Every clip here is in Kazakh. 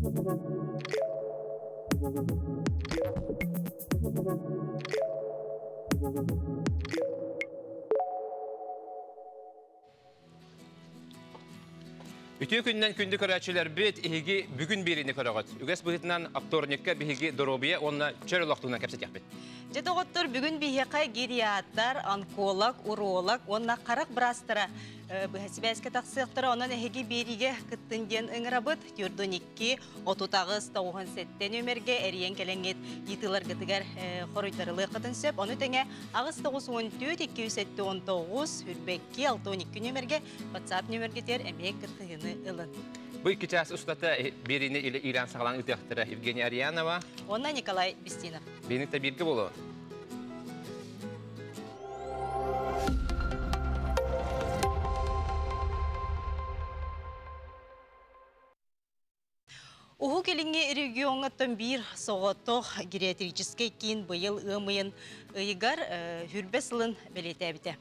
Ütü günden kündü körəçilər bit ihigi bugün birini körəğət. Ügəs bıhıtından aktornikka bihigi dorobiya onna çörəlaqtığına kəpsət yaxbet. Жедоғыттыр бүгін бейеқа гериаттар, онколог, уролог, онна қарақ бірастыра бәсібәске тақсықтыра, онын әхеге беріге күттінден ұңырабыт, түрдіникки, отутағыз тауған сеттен өмерге әріен кәләңет етілер гітігер қорыйтарылы қытын сөп, оны тәңе ағыз 914-219 үрбәкке 612 нөмерге, WhatsApp нөмерге тер әмек күттігіні ұлын. Bu iki çağız ustata birini ile İran sağlan ıtıqtıra Evgeniya Ariyanova. Onunla Nikolay Bistinov. Benim de birgi bolu. Уху келинге регионгаттан bir соғаттық гериатрический кейін бұйыл ұмайын ұйығар хүрбесілін білеті әбіті.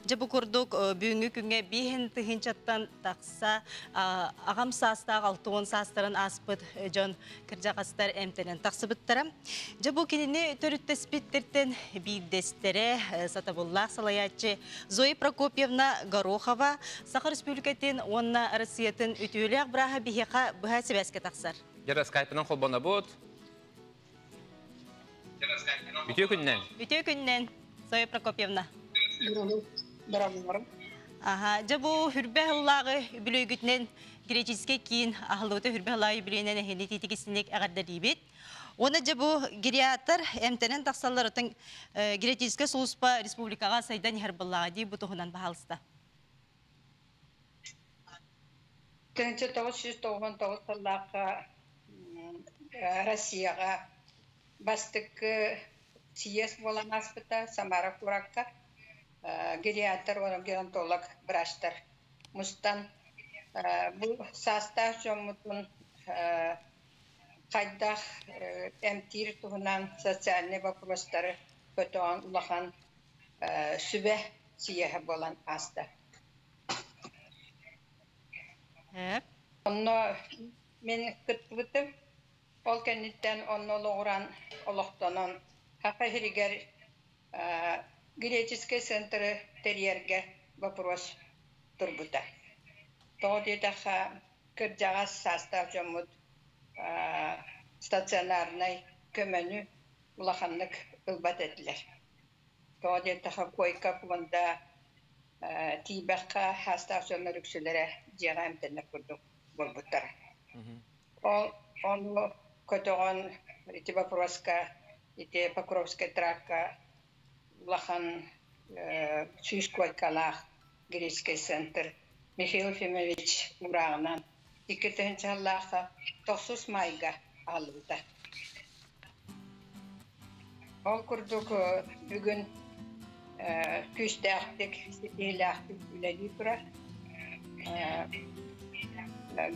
Жабы көрдік бүгінгі күнге бейін тұхынчаттан тақса ағам састағы 6-10 састарын аспыт жон кіржақастар әмтенен тақсы бұттарам. Жабы келіне төріттеспеттерден бейдестері Сатабуллах Салаятчы Зоя Прокопьевна Горохова Сақыр Республикатын онна Россиятын үтілік бұраға бейеқа бұға себәске тақсар. Жара скайпынан қолбана бұд. Бүтеу күннен? Бүтеу күннен, Зоя Прокопьевна. Браво. Ага, жабу хүрбәһыллағы бүлөгүтнен греческә кийин ахлыты хүрбәһыллағы бүлөнен әһенне титигесинек әгәрдә дибет. Оны жабу гериатр эмтенен тақсалларын греческә сулуспа республикага сайдан һәрбыллага ди бутуһунан баһалыста. 1999 жылларда Россияга бастык съезд болан аспыта Самара Куракка гериатр, геронтолог врачтар. Мустан bu sastah jomutun kaydah emtir tuhunan sosyalne vопростары kötüğün ulahan sübe siyehe bolan asta. Onu men kıtbıtım. Ol kenditten onu loğuran oluktanın haqqa hiriger Греческий центр терьерге вопрос турбута. Тодедаха кыржагас состав жомут стационарный көмөнү улаханнык ылбат этилер. Тодедаха койка бунда тибакка хастационер үксүлөрө жага эмтенеп курдук болбуттар. Он көтөгөн эти вопроска эти Покровская трака Лахан Чушкойкалах, Греческий центр, Михаил Ефимович Урагнан, Икетенчаллаха, Тосус Майга алуда. Ол курдук бүгүн күстө актык, эле актык үлөдү тура.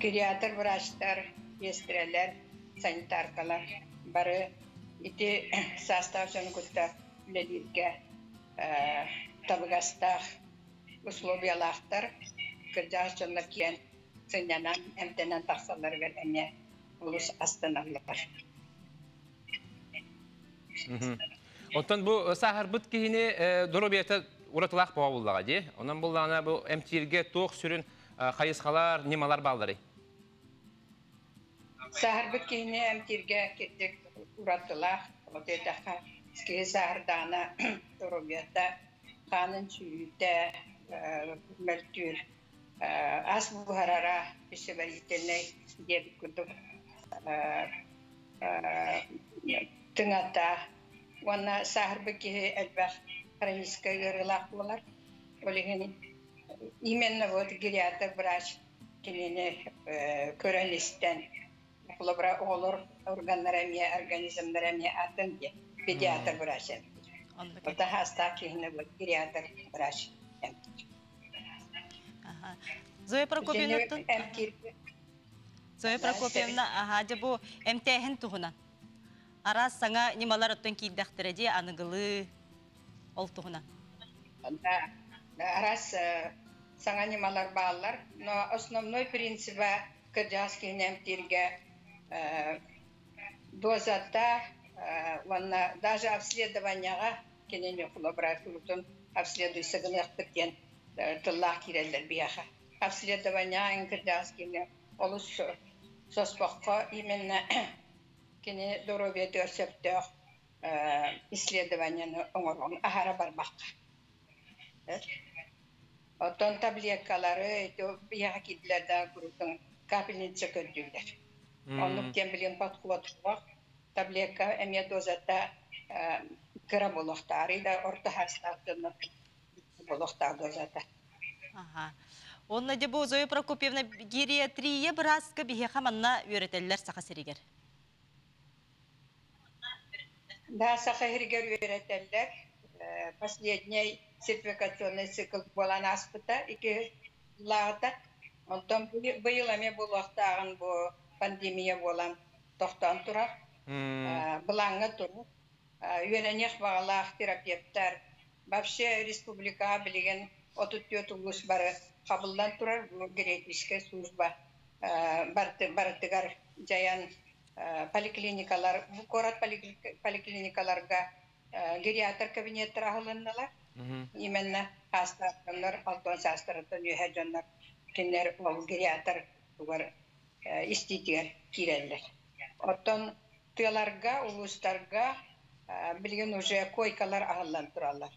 Гериатр врачтар, естрелер, санитаркалар бары ити состав жонкутта Ледирге табыгастах условиялахтар кыржашчылар киен сынянан эмтенен таксалар берене улус астаналар. Оттан бу сахар бут кийини доробията уратылак болуулага ди. Онан буллана бу эмтирге тоқ сүрүн кайыскалар, немалар балдары. Сахар бут кийини эмтирге кетик уратылак, отедаха Скезардана, Торобията, Ханын Чүйте, Мөлтүр, Ас Бухарара, Пешеварительный, Дебкуту, Тыңата, Ванна Сахарбеки Эльбах, Хроническая Гырылах болар. Именно вот гериатр врач, келіне көрәністен, Олабра олар органдарами, организмдарами атынге. Педиатр врач. Это хастакихный гериатр врач. Зоя Прокопьевна, ага, жабу эмтехин тухунан. Арас саңа немалар оттон кийдахтыради аныгылы ол тухунан. Арас саңа немалар баллар, но основной принцип кыржаскин эмтирге дозата, даже обследованияға кенеме флобрафилутун обследуйся гынық біткен тыллақ кирелдер бияха. Обследования инкірдағыз кене олыс соспаққа именно кене доробия төрсептіғ исследованияны оңырғын ахара барбаққа. Оттон таблеткалары бияға кеділерді күрітін капельница көнділдер. Онлық тем білген подход таблетка әме дозата кыра болуқтары да орта хастақтыны болуқтар дозата. Онна де бұл Зоя Прокопьевна гериатрия біразғы бейе қаманна өретелілер сақа серегер? Да, сақа серегер өретелілер. Последний сертификационный цикл болан аспыта, 2 лағыта. Онтан бұйыл әме болуқтағын бұл пандемия болан тоқтан тұрар. Бұлаңы тұру. Үйененеқ бағалақ терапевттар. Вообще республика білген 34 ұлыс бары қабылдан тұрар. Бұл геретическая служба бартығар жаян поликлиникалар, бұл корат поликлиникаларға гериатр кабинеттер ағылындылар. Именно хастақтанлар, алтон састыратын үйе жонлар кенер ол гериатр иститер киреллер. Оттон тыларға, улустарға білген уже койкалар ағылдан тұралар.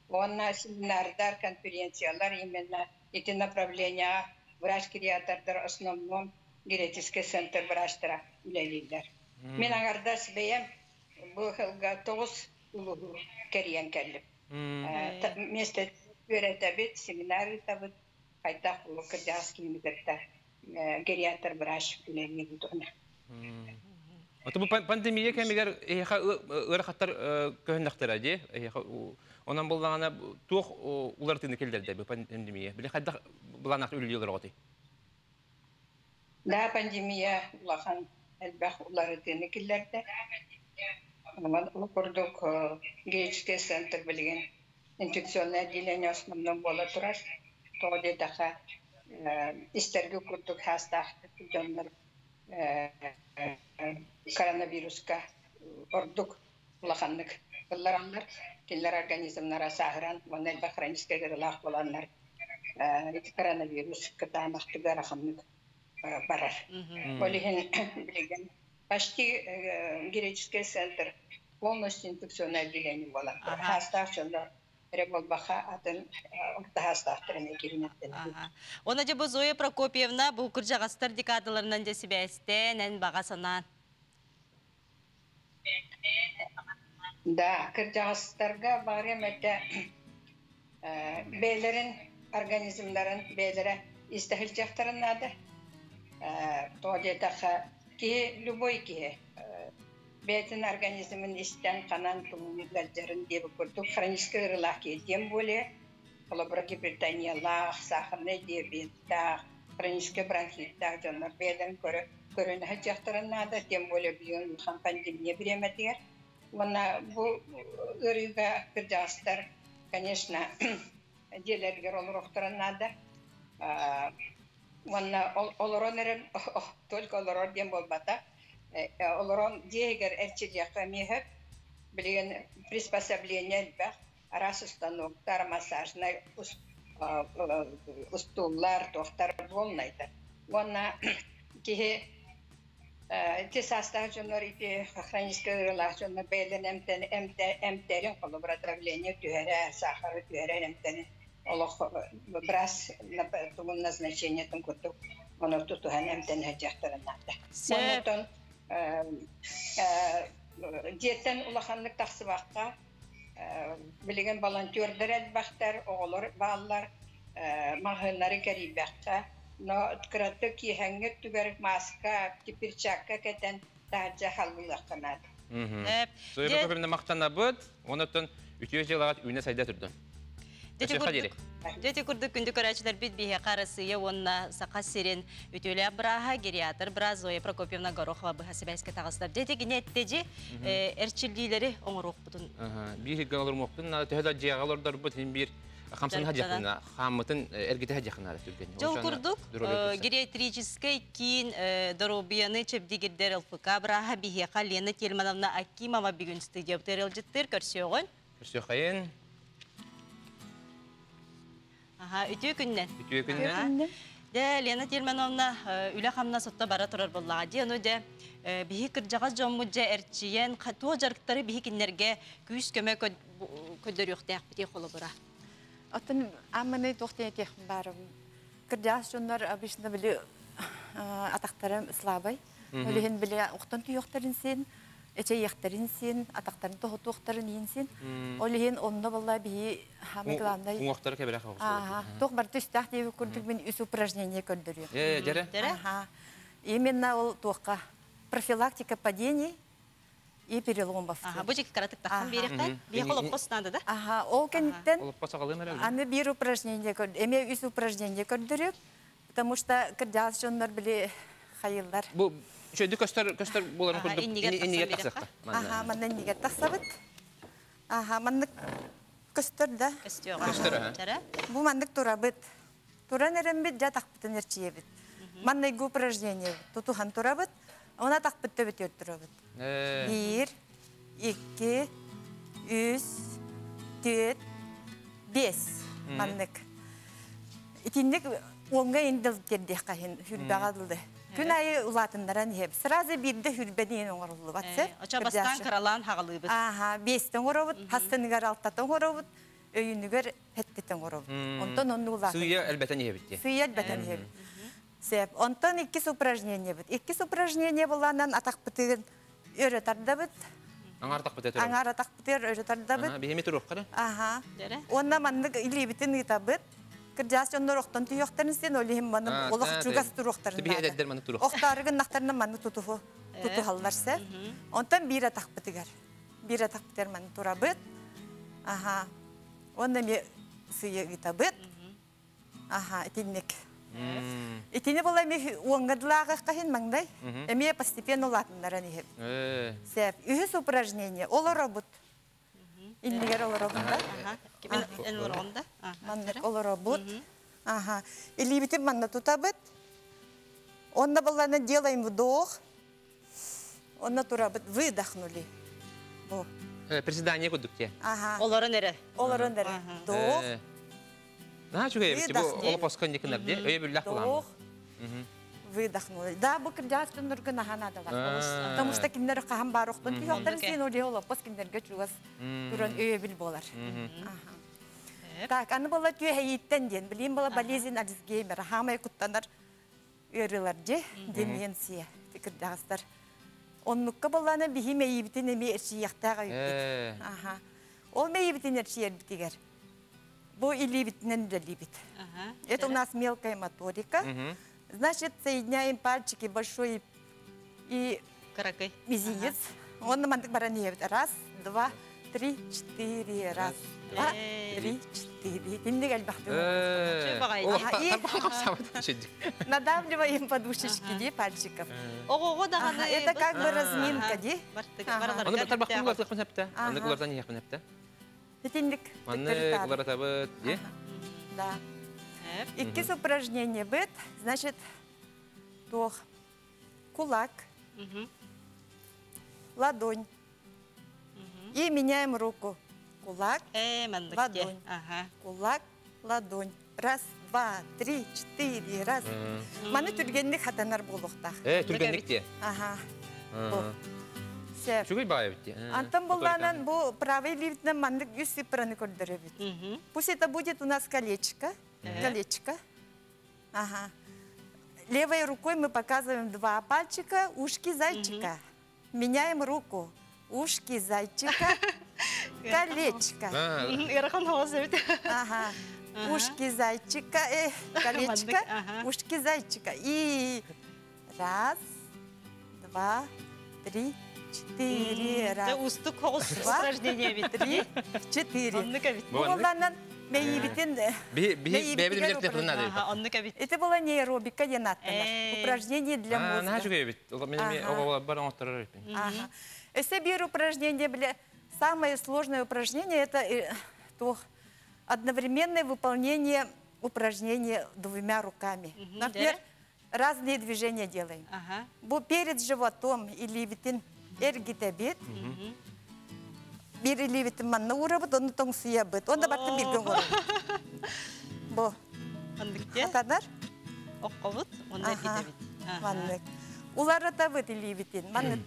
Онна семинардар, конференциялар именно эти направления врач-гериатрдар основном геретический центр врачтара үлелейлер. Мен аңарда сібейем бұл ғылға 9 ұлығы кәриян кәліп. Месті өретәбет, семинары табыт, қайта құлы кірдіғыз кеймігірді гериатр врач үлелейлер тұғына. Bu pandemiye kemiger ırxatlar köhündəxtərə di. Ondan bulğana tox ular tindikellərdə bu pandemiye. Bile xadda bulanaq ülüyorlar oğuti. Da pandemiya ulağan elbaq ular tindikellərdə. Ama kurduk Греческий центр bilgen infeksiyonlu отделение основном bola turar. Toğde daha istergi kurduk hasta jonlar koronaviruska orduk ulağanlık kıllar killer organizmlara sahıran onu elbaq хронический gırılaq olanlar koronavirus kıtamaxtıga raxamlık barar. Olihin bilgen почти греческий центр полностью инфекционное отделение было. Хастахчылар реболбаха атын орта хастахтырын кереметтен. Оны же бұл Зоя Прокопьевна бұл күржағастар декадаларынан же себәстен ән бағасынан? Да, күржағастарға барым әтті бейлерін, организмларын бейлері истахил жақтарын ады. Тоғде тақы ki любой ki бетин организмин истен канан тумугалжарын деп көрдүк хронический ырылак тем более колоброгипертония сахарный диабет хронический бронхит жонор беден көрөнө жактырын ада тем более бион пандемия биреметер мына бу ырыга кыржастар конечно делергер олорохторун ада Ванна олоронерен только олорор дем болбата. Олорон дегер эрчилияка мехеп билген приспособление бах раз установка массажный устуллар тохтар болнайта. Ванна ки те состав жонор ити хронический релаксион бейлен эмтерин колобратравление тюэре сахар тюэре эмтерин Олох брас на назначение там куту оно тут ханемтен хажахтарнада. Монотон диетен улаханлык таксыбакка билген волонтёрдер элбактар, оголор баллар магыллары керибакка, но открытты кихәнгет түгәрек маска, перчатка кетен таҗа халлылыкканат. Зоя Прокопьевна мактана бут, онотон 3 жылга үйне сайда турду. Дети күрдік күнді көрәчілер бит бейе қарысыйы онына сақас серен өтөлі абыраға гериатр біраз Зоя Прокопьевна Горохова бұға себәске тағыстар. Дети гіне әттеже әрчілдейлері оңыр оқпытын. Бейі ғалыр моқтын, төхеді жиғалырдар бұтын бір Хамсын хажахына, хамытын эргите хажахына түрген. Жол курдук, гериатрический кин доробияны чепдигердер ЛФК браха бихека Лена Тельмановна Акимова бүгін студия бтерелжеттер көрсөйгөн. Көрсөйгөн. Үтүү күннен. Үтүү күннен. Де Лена Тельмановна үле хамна сотта бара турар боллага ди, ону де бихи кыржага жоммуджа эрчиен катуу жарыктары бихи киннерге күс көмө көдөрүктәк бите холу бура. Атын амманы тоқтетек барым. Кырдас жондар обычно биле атактарым слабый. Олеген биле оқтан туйоқтарын сен, эче яқтарын сен, атактарын тоқтарын ен сен. Олеген онда болла би хамы главный. Уңоқтары кебеле хавыз. Тох бар түстах деп көрдүк мен үс упражнение көрдүрүм. Жаре? Именно ол тоққа профилактика падений и переломов. Бу жеке каратык тахсан беректе. Би холоп постанды да? Ол кенттен Олып пасагалым әле. аны бир упражнение көрдү. Эме үс упражнение көрдүрүп, потому что кырдас жондар биле хайылдар. Бу шөйдү көстөр боларын көрдүк. Иннигер тақсақта. Манда нигер тахсабыт. Мандык көстөр да. Көстөр, Жаре? Бу мандык турабыт. Туран эрембит жа тахпытын эрчиебит. Мандай упражнение тутухан турабыт. Она тахпытты бит турабыт. 1, 2, 3, 4, 5 мандык. Итинник онга индил тердих кайын хүрбагадылды. Күн айы улатындаран хеп. Сразу бирде хүрбеден оңорлу батсы. Оча бастан каралан хагалыбыз. 5тен оробут, хастыныгар 6тен оробут, өйүнүгөр 7тен оробут. Онтон онну улатын. Суя әлбәттә не битте. Суя әлбәттә не бит. Сеп, онтон 2 упражнение бит. 2 упражнение булгандан атак битеген өйрөтәрдә бит. Аңар так битә. Аңар атак битер өйрөтәрдә бит. Бихеме турып кара. Жаре? Онна мандык илибитин итабыт. Кырдас жоннор оқтан туйоқтарын сен олихим маны олох чугас туруқтарын. Бихе эддер маны турук. Оқтарыгын нақтарына маны туту халларса. Онтан бир атак битигер. Бир атак битер маны турабыт. Онна ме сыя итабыт. Итинник. Итине болай ме оңгадылага кахин маңдай. Эме постепенно латындаран ихеп. Сеп, үхіс упражнение. Оло робот. Иннигер оло робот. Кимен эн оронда? Мандык оло робот. Или битим манна тутабыт. Онда болланы делаем вдох. Онна турабыт. Выдохнули. Приседание кудукте. Олорон эре. Олорон эре. Вдох. Чугай бит. Бу оло паскан дикнерде. Өй бүлләк булам. Выдохнули. Да, бу кырдас жоннорго наханадалар. Потому что киндер кахам бар оқтон туйоқтарын сен оле олоппос киндерге чугас туран өй бил болар. Так, аны бола түйе хейттен ден. Билим бола болезнь Альцгеймер. Хамай куттанар өрілер же. Деменция. Кырдастар. Оннукка боланы бихи мейбитин эме эрчияқтаға үттік. Ол мейбитин эрчияр битигер. Бу илибитинен дөлибит. Это у нас мелкая моторика. Значит, соединяем пальчики большой и мизинец. Он на мандык баранеет. 1, 2, 3, 4. 1, 2, 3, 4. Тинник альбахты. Надавливаем подушечки пальчиков. Это как бы разминка. Да. 2 упражнения быт, значит, кулак, ладонь. И меняем руку. Кулак, ладонь. Кулак, ладонь. 1, 2, 3, 4. Раз. Маны түргенлік хатанар болуқтақ. Түргенлік де? Чугай бай бит. Антон болланан бу правый лифтнен мандык үс сыпыраны көрдөрө бит. Пусть это будет у нас колечко. Колечко. Левой рукой мы показываем 2 пальчика, ушки зайчика. Меняем руку. Ушки зайчика, колечко. Ушки зайчика, колечко, ушки зайчика. И 1, 2, 3, 4. Это устук упражнение бит. 3, 4. Болланан мейбитин. Это была неаэробика янаттана. Упражнение для мозга. Если беру упражнение, самое сложное упражнение это одновременное выполнение упражнений двумя руками. Например, разные движения делаем. Ага. Перед животом или витин эргитебит. Бир или витин манна урабыт, оны тоң суябыт. Онда бартын бирген орын. Бу. Андыкте. Атадар? Оққобыт, онда кетебит. Маннык. Улар атабыт или витин. Манны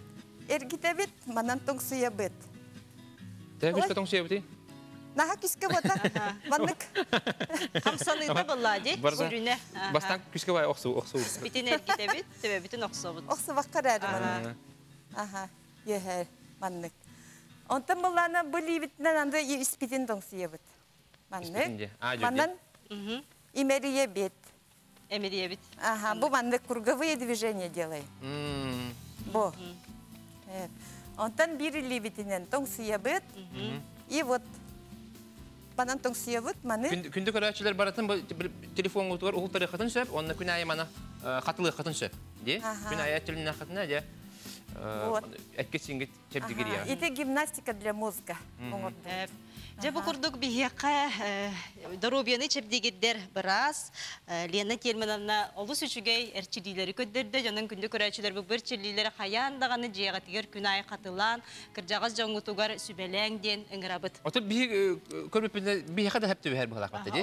эргитебит, манан тоң суябыт. Тәй күшкә тоң сөйәбети? Наха киске бота. Маннык. Хамсаныйда боллади, сүрүнә. Бастан күшкә бай оқсу. Битин эргитебит, төбе битин оқсобыт. Оқсы ваққар әрі манны. Аха, ехер, маннык. Онтан болланы бұли бітінен анды испитин тоң суябыт. Маннык. Маннан имерие бит. Эмерие бит. Ага, bu маннык круговые движения делай. Бу. Онтан бир или битинен тоң суябыт. И вот банан тоң суябыт, маны. Күндү көрәчеләр баратын телефон утур ул тарихатын сөп, онны күн ай мана хатылы хатын сөп. Ди? Күн ай телинә хатына ди. Әкке сиңге чәбдигирия. Это гимнастика для мозга. Жабы курдук бихияқа доробияны чепдегеддер біраз. Лена телменанна олыс үшігей әрчилилері көддерді. Жанын күнді көрәчілер бұл бір чилилері қаяндағаны жеға тегер күн ай қатылан, кіржағыз жоңғытуғар сүбеләңден үңірабыт. Отыр бихияқа да әпті бәр бұғалақ бәтті де?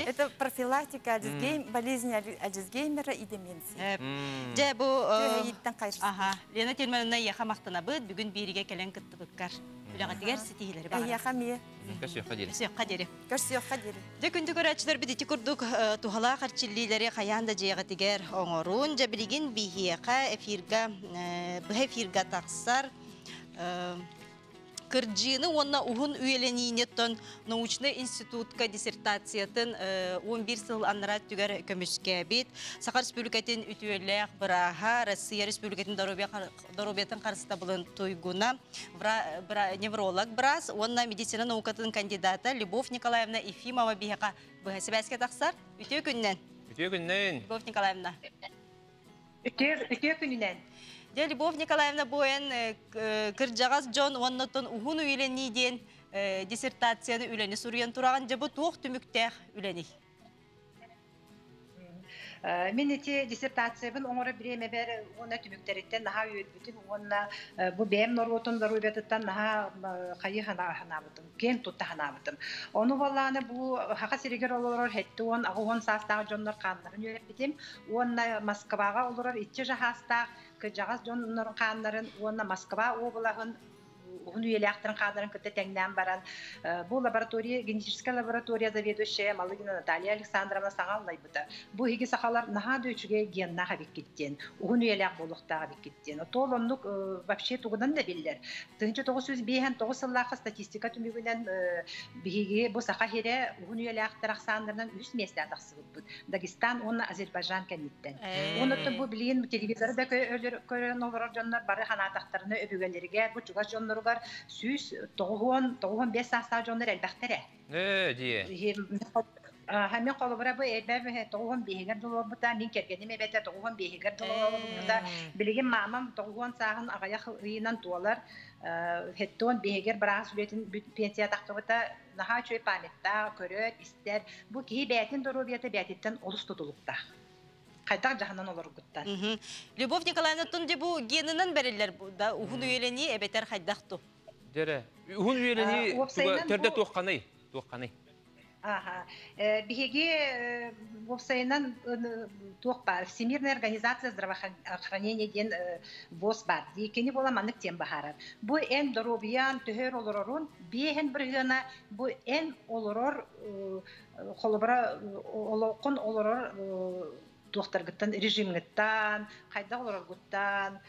Это профилактика болезни Альцгеймера и деменции. Жабы Лена телменанна яқа мақтанабыт, бүгін беріге кәлен күтті бұққар. Үләғатығар сетейлері бағар. Яқамия. Көсіяққа дері. Көсіяққа дері. Дөкінді көрәтшілер бідеті күрдік туғала қарчылилері қаянда жеғатығар оңырын. Жабілеген бейхияқа эфирға тақсар. Кырджины онна ухун үйеленейнеттон научный институтка диссертациятын 11 сыл анрат түгер көмүскә бит. Сақар Республикатын үтүелләк браха, Россия Республикатын Доробиятын қарсыта бұлын тойгуна, невролог брас, онна медицина наукатын кандидата Любовь Николаевна Ефимова бихақа бұхасыбәске тақсар. Үтіе күннен. Любовь Николаевна. Үтіе күннен. Любовь Николаевна Боен кыржағас Джон оннотон ухун үйленейден диссертацияны үлені сүрген тұраған жабы туық түміктәқ үлені. Мен эти диссертациябын оңора биреме бер она түмүктөрүттен наха үйөтүн онна бу бем норвотун дарубетаттан наха кайы ханабытым кен тутта ханабытым ону балланы бу хака сиригер олорор хеттон агон састагы жоннор каннарын үйөтүм онна Москвага олорор итче жахаста кыжагас жоннор каннарын онна Москва облагын он уеляхтарын кадарын көтө теңден баран бу лаборатория генетическая лаборатория заведующая Малыгина Наталья Александровна саңаллай бута бу хиги сахалар наха дөчүгө генна хабик кеттен он уелях болуктага бик кеттен толоннук вообще тугудан да биллер 1909 сыллакы статистика түмүгүнөн биги бу саха хере он уеляхтар сандырынан 3 месте тахсыбыт Дагестан он Азербайжан кенеттен онуту бу билин телевизорда көрөн олор жоннор бары ханатактарына өбүгөлөргө бу чугаш жоннорга süs toğun 5 saat jonlar elbette. Diye. Hemen kolabora bu elbette toğun behiger dolu bu da min kergenim elbette toğun behiger dolu bu da bilgin mamam toğun sahın agaya inan tualar hetton behiger bras üretin pensiya takıbıta naha çöy panetta körör ister bu ki betin dorobiyata betitten olus tutulukta. Kaytak jahandan olur guttar. Любовь Николаевна тунде бу генинен берилер да ухун үйелени эбетер хайдакту. Дере. Ухун үйелени төрдө туакканы. Ага. Биге вовсайнан туак бар. Всемирная организация здравоохранения ден ВОЗ бар. Дикени бола маннык тем бахарар. Бу эн доробиян төһөр олорорун бехен биргена бу эн олорор холобра олокун олорор туактаргыттан режимгыттан, кайда олоргуттан,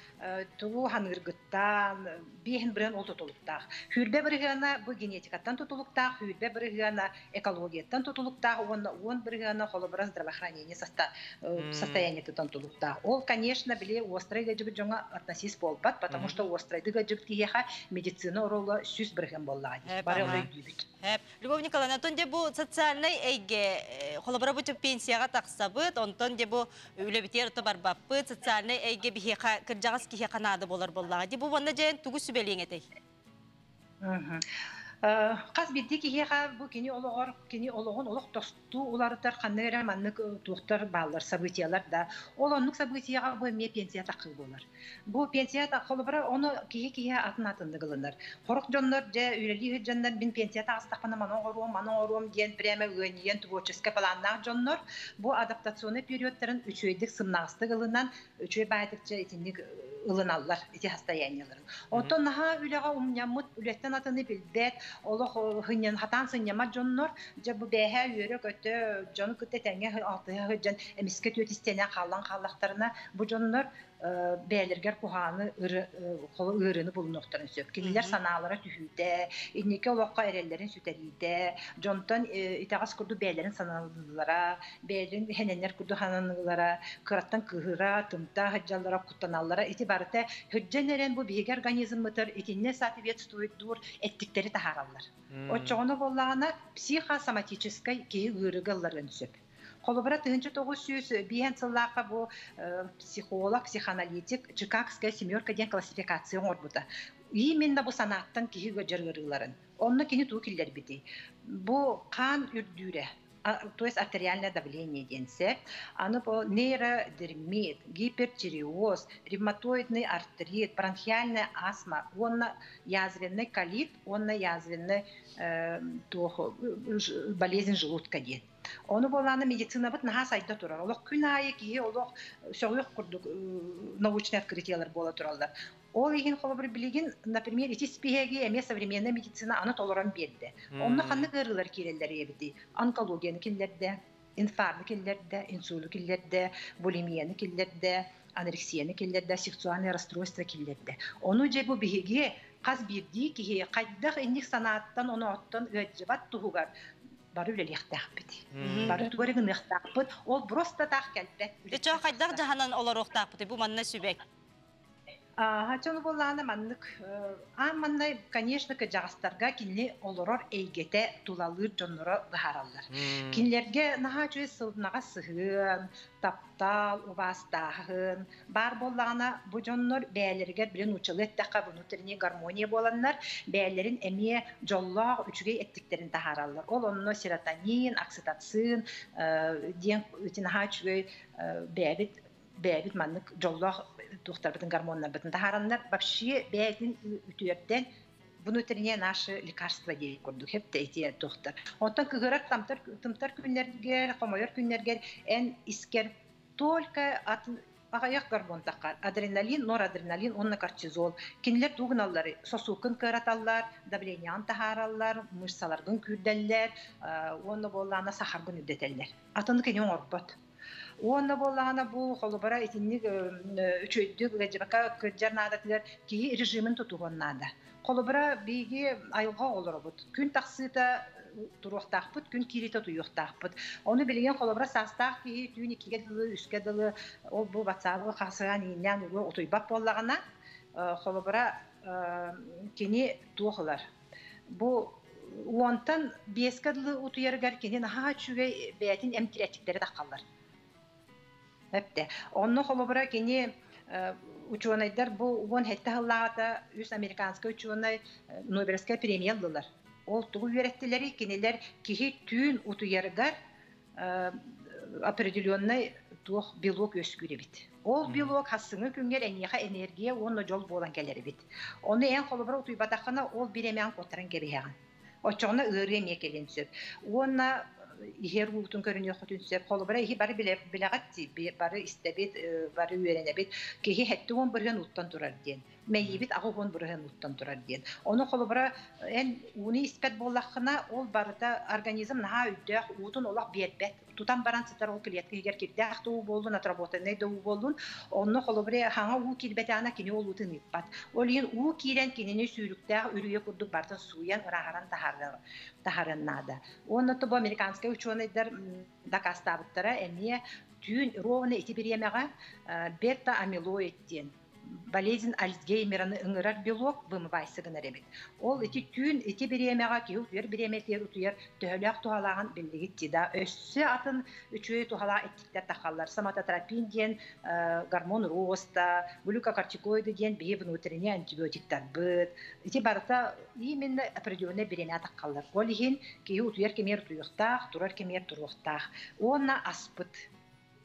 тулу хангыргыттан, бехин бирен ол тутулуктак. Хүрбе биргена бу генетикаттан тутулуктак, хүрбе биргена экологияттан тутулуктак, он биргена холобраз здравоохранения состояниетан тутулуктак. Ол, конечно, биле острый гаджибит жоңа относись болбат, потому что острый гаджибит киеха медицина орола сүз бирген боллагы. Бары олай дүйбит. Любовь Николаевна, тонде бу социальный эйге холобра бу пенсияга таксабыт, онтон де бу үлебитер бар баппы социальный эйге бихека кыржагас кихе канады болар боллага. Ди бу ванда жен тугу сүбелең этей. Қаз бидді кеге bu kini oloğun oloq tostu ularıtar qannegerem anныk tuğtar bağlar sabıtiyalar da olonluk sabıtiyaga bu me pensiya taqıl bolar. Bu pensiya taqılı bara onu kege atın qılınır. Qoraq jonlar ja üreli hüccandan bin pensiya taqıstaqana manon orum diyen prema öniyen tvocheska planlar jonlar bu adaptasyonu periodların 3 aylık sımnaqsты qılınan 3 ay baydıkça itinlik ılınallar iti hastayanyaların. Ondan naha ülega umyamut ületten atını bildet Олох хыннан хатан сыньяма жоннор жа бу бэхэ үйөрө көтө жону кытте теңе алтыга хыжан эмиске төтистене халлан халлактарына бу жоннор бээлергер куханы колу ырыны булуноктарын сөп кинилер санаалара түһүтэ иннике олокка эреллерин сүтерийде жонтон итагас курду бээлерин санаалара бээлин хененер курду хананылара кыраттан кыhыра тымта хыжаллара куттаналлара ити барыта хыжжанерен бу биһиге организмытыр итинне соответствует дур эттиктери тахараллар оччону боллагана психосоматической кии ырыгалларын сөп Холобра 1900 сыллаqa bu psixolog, psixoanalitik Чикагская семерка ден классификация орбута. Именно bu sanattan kihi göjergörülerin. Onu kini tuğkiller biti. Bu kan ürdüre. То есть артериальное давление денсе, оно по нейродермит, гипертиреоз, ревматоидный артрит, бронхиальная астма, он язвенный колит, он язвенный болезнь желудка ден. Onu bolana meditsina bit naha sayda turar. Олох күн айы кие олох sögüк курдук научный открытиялар бола туралдар. Ол еген холобыр билеген, например, эти спеги эме современная медицина аны толоран берди. Онны ханны гырылар киреллер ебити. Онкологияны киллерде, инфаркты киллерде, инсулты киллерде, булимияны киллерде, анорексияны киллерде, сексуальное расстройство киллерде. Onu же бу биге каз бирди кие кайдах инник санаттан оны оттан өҗҗибат тугар. Бары үле лехтахпыт. Бары тугорыгын лехтахпыт. Ол просто тах келпет. Дечо кайдах жаһанан олар охтахпыт. Бу манна сүбек. Хачону болланы маннык. Маннай, конечно, кыжагастарга кинли олорор эйгете тулалыр жоннора гахараллар. Кинлерге наха чөй сылнага сыгын, таптал, убастахын. Бар боллана бу жоннор бээлерге билен учылы эттака внутренний гармония боланнар, бээлерин эме жоллаг үчүгей эттиктерин тахараллар. Ол онно серотонин, окситоцин, ден наха чөй бэбит маннык жоллаг тухтарбытын гормоннар бытын тахараннар вообще бээгин үтүерден внутренние наши лекарства дейт көрдүк хеп эти тухтар. Онтан кыгырак тымтар күннерге, хомойор күннерге эн искер только от агаяк гормон такар. Адреналин, норадреналин, онна кортизол. Кинлер тугналлары сосукын кыраталлар, давлениян тахараллар, мышцаларгын күрдәлләр, онна боллана сахаргын үдетеллер. Атыны кенен орбот. Онна боллана бу холобара итинник үчөйдүк гажбака кыржарнадатылар ки режимин тутугоннада. Холобара биги айылга олоробут. Күн таксыта туруктакпыт, күн кирите туюктакпыт. Оны билген холобара састак ки түүн 2 дылы, 3 дылы ол бу бацабы касыган иннен отойбап боллагана холобара кени туохлар. Бу онтан 5 дылы утуяргар кени наха чүгө бетин эмтиретиктери такаллар. Hepte. Onu холобра кени ученыйдар бу вон хеттахлаата үс американская ученый Нобелевская премия алдылар. Ол тугу үйреттилери кенелер кихи түн утуяргар определенный тух белок өскүрө бит. Ол белок хасыңы күнгер энеха энергия онно жол болан келери бит. Оны эн холобра утуйбатахана ол биремян котаран кереган. Очоғына ыры эме келен сөп. Онна ихер улутун көрүнүө хотунсеп холобара ихи бары билегатти бары истебит бары үйренебит кихи хеттуон бурган уттан турар ден мейибит агугон бурган уттан турар ден оны холобара эн уни испет боллахына ол барыта организм наха үддөх уутун олак биербет тутан баран сытар ол клетка эгер кирдэх туу болдун отработанный дуу болдун оны холобара хаңа уу кирбетана кини ол утун иппат ол ен уу кирен кинини сүйрүктэх үрүе курдук бартын суян ырахаран тахараннада оны тобо американская ученыйдар дакастабыттара эме түн ровно ити биремега бета-амилоид ден болезнь Альцгеймераны ыңырар белок вымывайсыгын эремит. Ол эти түн эти беремега киу түйер береметер утуяр төһөлөк тухалаган билдигит тида өссө атын үчөй тухала эттиктер тахаллар соматотерапия диен гормон роста, глюкокортикоиды диен бие внутренний антибиотиктар быт. Эти барта именно определенные береме тахаллар. Ол ихин киу түйер кемер туйуктах, турар кемер туруктах. Онна аспыт.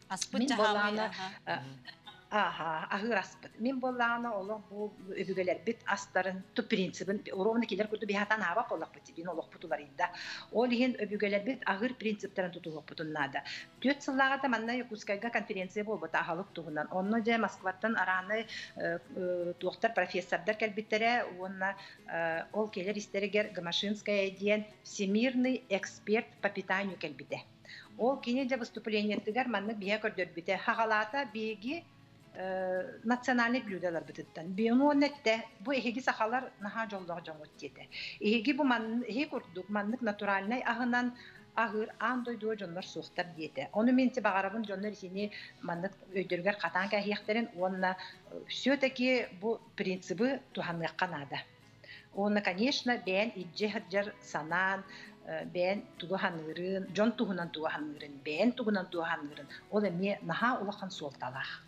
Аспыт жаһамы. Ахыр аспыт. Мен болланы олох бу өбүгелер бит астарын ту принцибин уровны келер күтү бихатан аба болак бит бин олох бутулар инде. Ол ген өбүгелер бит ахыр принциптарын тутулук бутуннада. 4 жылларда манна Якутскайга конференция болбут ахалык тугунан. Онно же Москвадан араны доктор профессордар келбиттере онна ол келер истерегер Гамашинская диен всемирный эксперт по питанию келбите. Ол кине же выступление тигер манны бия көрдөрбите. Хагалата биги национальный блюдалар битеттен. Бионетте бу эһиги сахалар наха жолдоо жоңот дете. Эһиги бу ман эһи курдук маннык натуральный агынан агыр андойдуу жоннор суухтар дете. Ону менти багарабын жоннор сини маннык өйдөргөр катан кахияктерин онна все-таки бу принципы туханыкканада. Онна, конечно, бен иджехаджар санан бен тугаханырын, жон тугунан тугаханырын, бен тугунан тугаханырын. Ол эме наха улахан суолталах.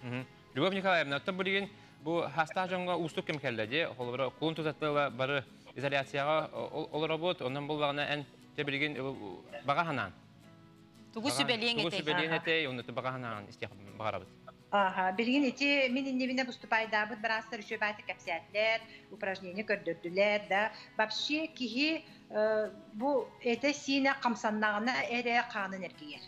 Любовь Николаевна, оттан бұл бұл хаста жоңға ұстық кем келді, қолыбыра құлын тұзаттыла бары изоляцияға ол работ, ондан бұл бағына ән тебілген баға ханан. Тугу сүбелең етей, онды баға ханан істеқ бағарабыз. Билген эти мен невине выступайда бут брастар еще байтı капсиятлер, упражнения көрдөрдүлер да. Вообще кихи бу эте сине камсаннагына эре канын эркигер.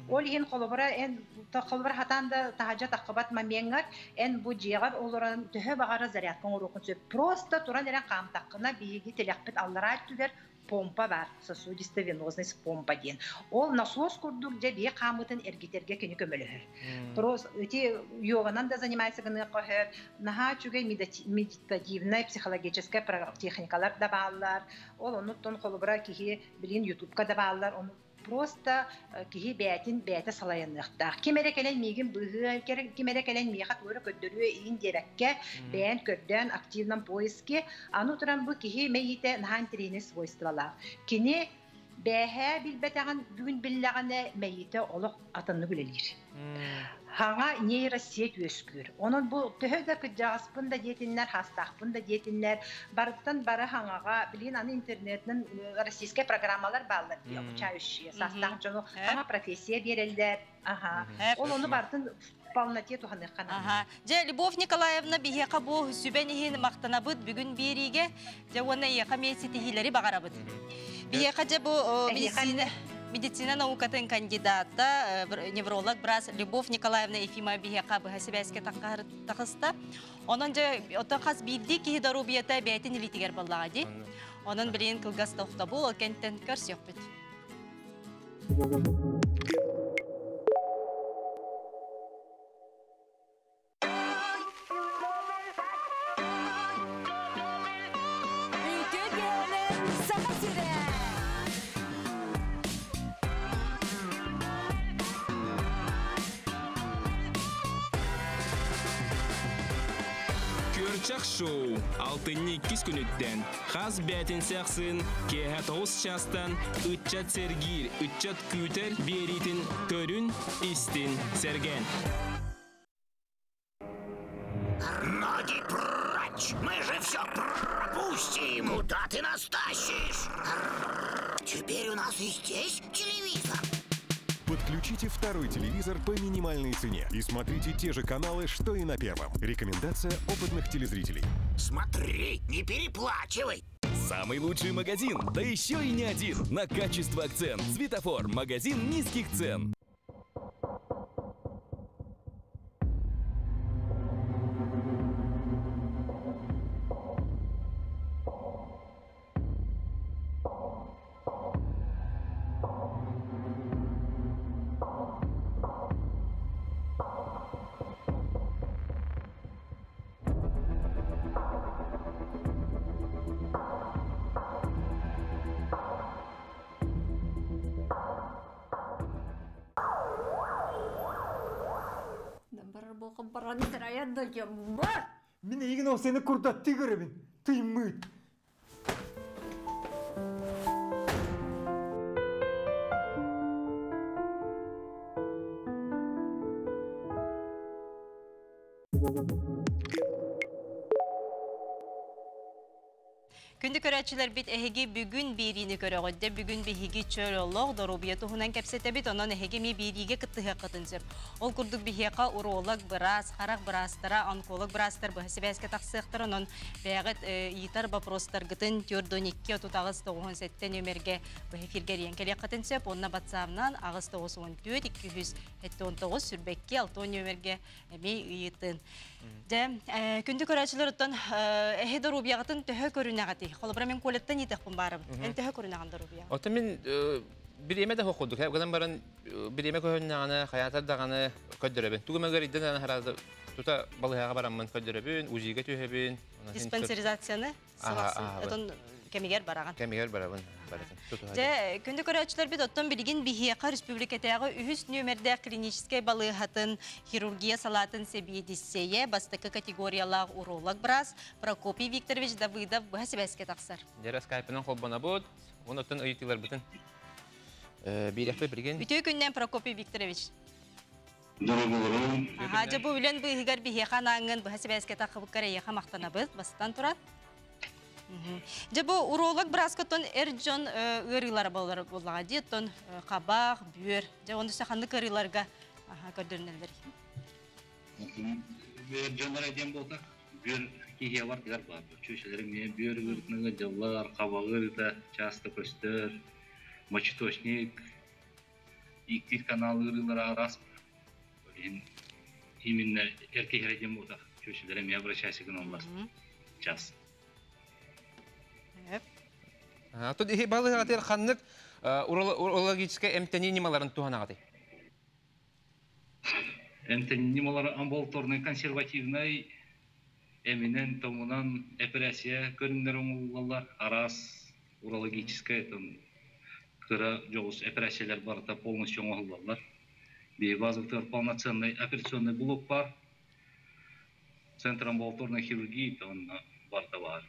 Ол ен колобара эн колобар хатанда тахажа такыбат маменгар эн бу жегар олоран төһө багара зарядкан урукун сөп просто туран эре кам такына биги телякпет аллара түдер помпа бар, сосудисто-венозный помпа ден. Ол насос курдук же бие камытын эргитерге кени көмөлөһөр. Просто эти йоганан да занимается гыны кохер, наха чугай медитативная психологическая техникалар да баллар. Ол онуттон колобара кихи билин ютубка да баллар, он просто кихи бәтин салайынныкта. Кимерекелен мигин быгы, кимерекелен михат өрө көддөрүө ин дерекке, бән көддөн активнан поиске, ану туран бу кихи мейите нахан трени свойстволар. Кини бәһә билбетаган бүгүн биллегане мейите олок атынны билелер. Хаңа нейросеть өскүр. Onun bu töhöge kıcaspın da diyetinler, hastaqpın da diyetinler. Barıttan barı hаңаға bilin anı internetinin российская программалар bağlar diye обучающие. Састақ жону хаңа профессия берелдер. Onu barıtın полноте туханыккан. Же Любовь Николаевна бихека бу сүбенихин мактанабыт бүгүн бириге же оны яка меситихилери багарабыт. Бихека же бу медицина наукатын кандидата, невролог брас Любовь Николаевна Ефима бихека бихасибайске тақыста. Онын же отақас билди ки дарубията бәйтін илитигер баллади. Онын білейін кылгас тоқта бұл, кенттен көрс yok бит. Чак шоу алтынны кис күнүттен хаз бәтин сәхсын кеһә тоғыз частан үтчат сергир үтчат күтер беритин көрүн истин серген. Ноги прочь! Мы же все пропустим! Куда ты нас тащишь? Теперь у нас и здесь телевизор. Подключите второй телевизор по минимальной цене и смотрите те же каналы, что и на первом. Рекомендация опытных телезрителей. Смотри, не переплачивай. Самый лучший магазин, да еще и не один. На качество акцент. Светофор. Магазин низких цен. Мен егін о сені құрдатты көребін. Тыймыт. Күнді көрәтшілер бит әхеге бүгін беріні көрәғыдде, бүгін бігігі чөл олық, дорубия тұхынан кәпсеті бит, онан әхеге ме беріге күттіғе қытынсып. Ол күрдік бігеға уролог біраз, қарақ бірастыра, онколог бірастыр, бұхасы бәске тақсықтыр, онан бәғыт етар бапростар гытын түрдон 2-9-97 нөмерге бұхефиргер енкеле қытынсып, онына батсамнан ағыз 9-14-219 сүрбекке 6 нөмерге әмей үйетін. Күнді көрәтшілер ұттан әхе дорубияғытын түхі көрінағаты. Холобра мен колеттен етекпін барым. Әнтігі көрінағандар ұбия. Ота мен bir yeme de okuduk. Hep baran bir yeme koyunağına, hayata dağını köydürübün. Tuguma göre idden herhalde tuta balığa baranman köydürübün, ujiga tühebün. Dispenserizasyanı sılası. Ötün kemiger barağın. Kemiger barağın. Күнді көрәтшілер бит оттан білген бігеқа республикатағы үхіс нөмерді клиническай балығатын хирургия салатын себедіссее бастықы категориялағы уролог біраз Прокопий Викторович Давыдов бұхасы бәске тақсар. Дәрі скайпынан қолбана бұд, оны оттан ұйытылар бұтын. Бейрекпе білген. Бүті күннен Прокопий Викторович. Дұры-бұлырым. Жа бұл білен бұғығар бігеқан аңын бұхасы бәске тақы бұққара еқа мақтана бұд, бастан тұрат. Жабы уролог браскотон эрджон ырылар боллага диеттон кабак, бүйөр. Жа онда саханды кырыларга көрдөрнөлөр. Эрджондар эдем болсак, бүйөр кихе бар тигар бар. Чөшелерим мен бүйөр ырытныгы жаллар, кабак ырыта, часто көстөр, мочеточник, иктир канал ырылар арас. Именно эркектер эдем болсак, чөшелерим мен обращайся к нам час. Тут и балыга тер ханнык урологическая эмтонималарын туханагаты. Эмтонималары амбулаторный консервативный эминен томунан операция көрүндөр оңуллар арас урологическая там кыра жогус операциялар бар та полностью оңуллар. Базовый полноценный операционный блок бар. Центр амбулаторной хирургии там бар товар.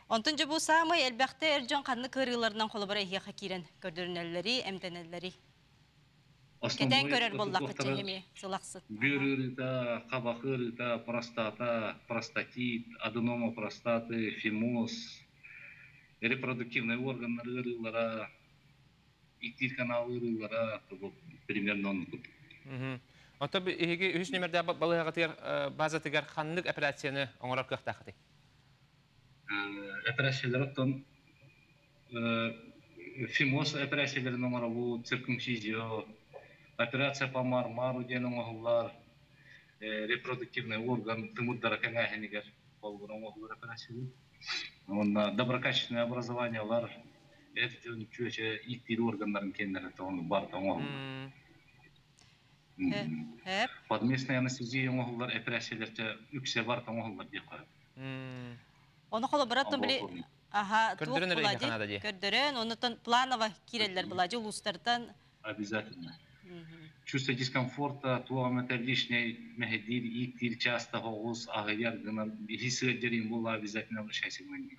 Онтun bu samay elbette ercan kanlı kırılarından kolabara ihya hakiren gördürünelleri, emtenelleri. Keden görer bollak çehemi, sılaqsın. Bürürüta, kabakırıta, простата, простатит, аденома простаты, фимоз, репродуктивные органы ырылара, иктир каналы ырылара, примерно он тут. Ota bir üç numerde balığa tır bazı tır kanlık operasyonu onlara kırtaktı. Операциялардан фимоз операцияларын оңорабу, циркумцизио, операция по мармару ден оңоғылар, репродуктивный орган, тымыддара кәңәхенегер, болғыр оңоғылар операциялар. Онда доброкачественное образованиялар, әтіжен чөче иктир органдарын кендері бар оңоғылар. Подместная анестезия оңоғылар операцияларда үксе бар оңоғылар деп қар. Onu kolaboratın bile tuğ buladı, gördürün, ondan planova kireller buladı, uluslardan. Обязательно. Чувство дискомфорта, туамата лишней мехедир, иктир, часто голос, агаяр, хисседерин было обязательно обращайся к мне.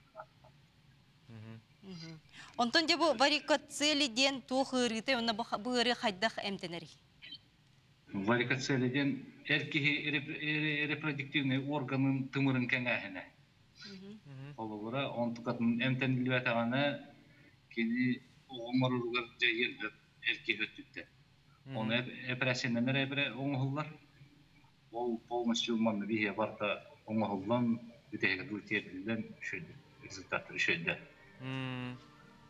Ondan da bu varikotseli den tuğ hırıtı, ona bu hırı haydaq emteneri. Varikotseli den erkeği reproduktivный органın tımırın kengahine. Олора он тукатын эмтендилбет аганы кини оңорургар жайырды эрке өттүктө. Он операцияндар эбре оңоллар. Ол полностью манны бие барта оңоллан бүтеге дултерден шөйдө. Результаты шөйдө.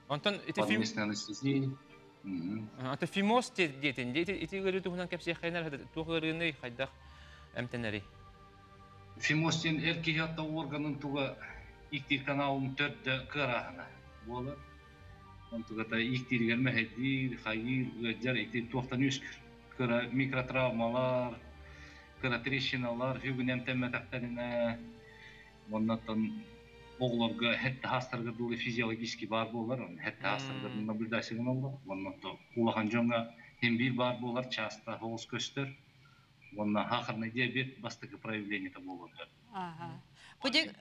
Онтон ити фимоз детин ити көрүтү хунан кепсе хайнар тугырыны хайдак эмтенери. Фимостин эркехатта органын туга иктир каналын төртті кырағына болы. Он тугата иктирген мәхедир, хайыр, өджар, иктир туақтан өскір. Кыра микротравмалар, кыра трещиналар, хүгін әмтәмі тақтарына, оннаттан оғыларға хәтті хастарға дұлы физиологически бар болар, хәтті хастарға наблюдасыгын олар. Оннаттан улахан жоңға хембир бар болар, часта хоғыз көстір. Онна хахарный диабет бастыгы проявление-то болот. Ага. Будек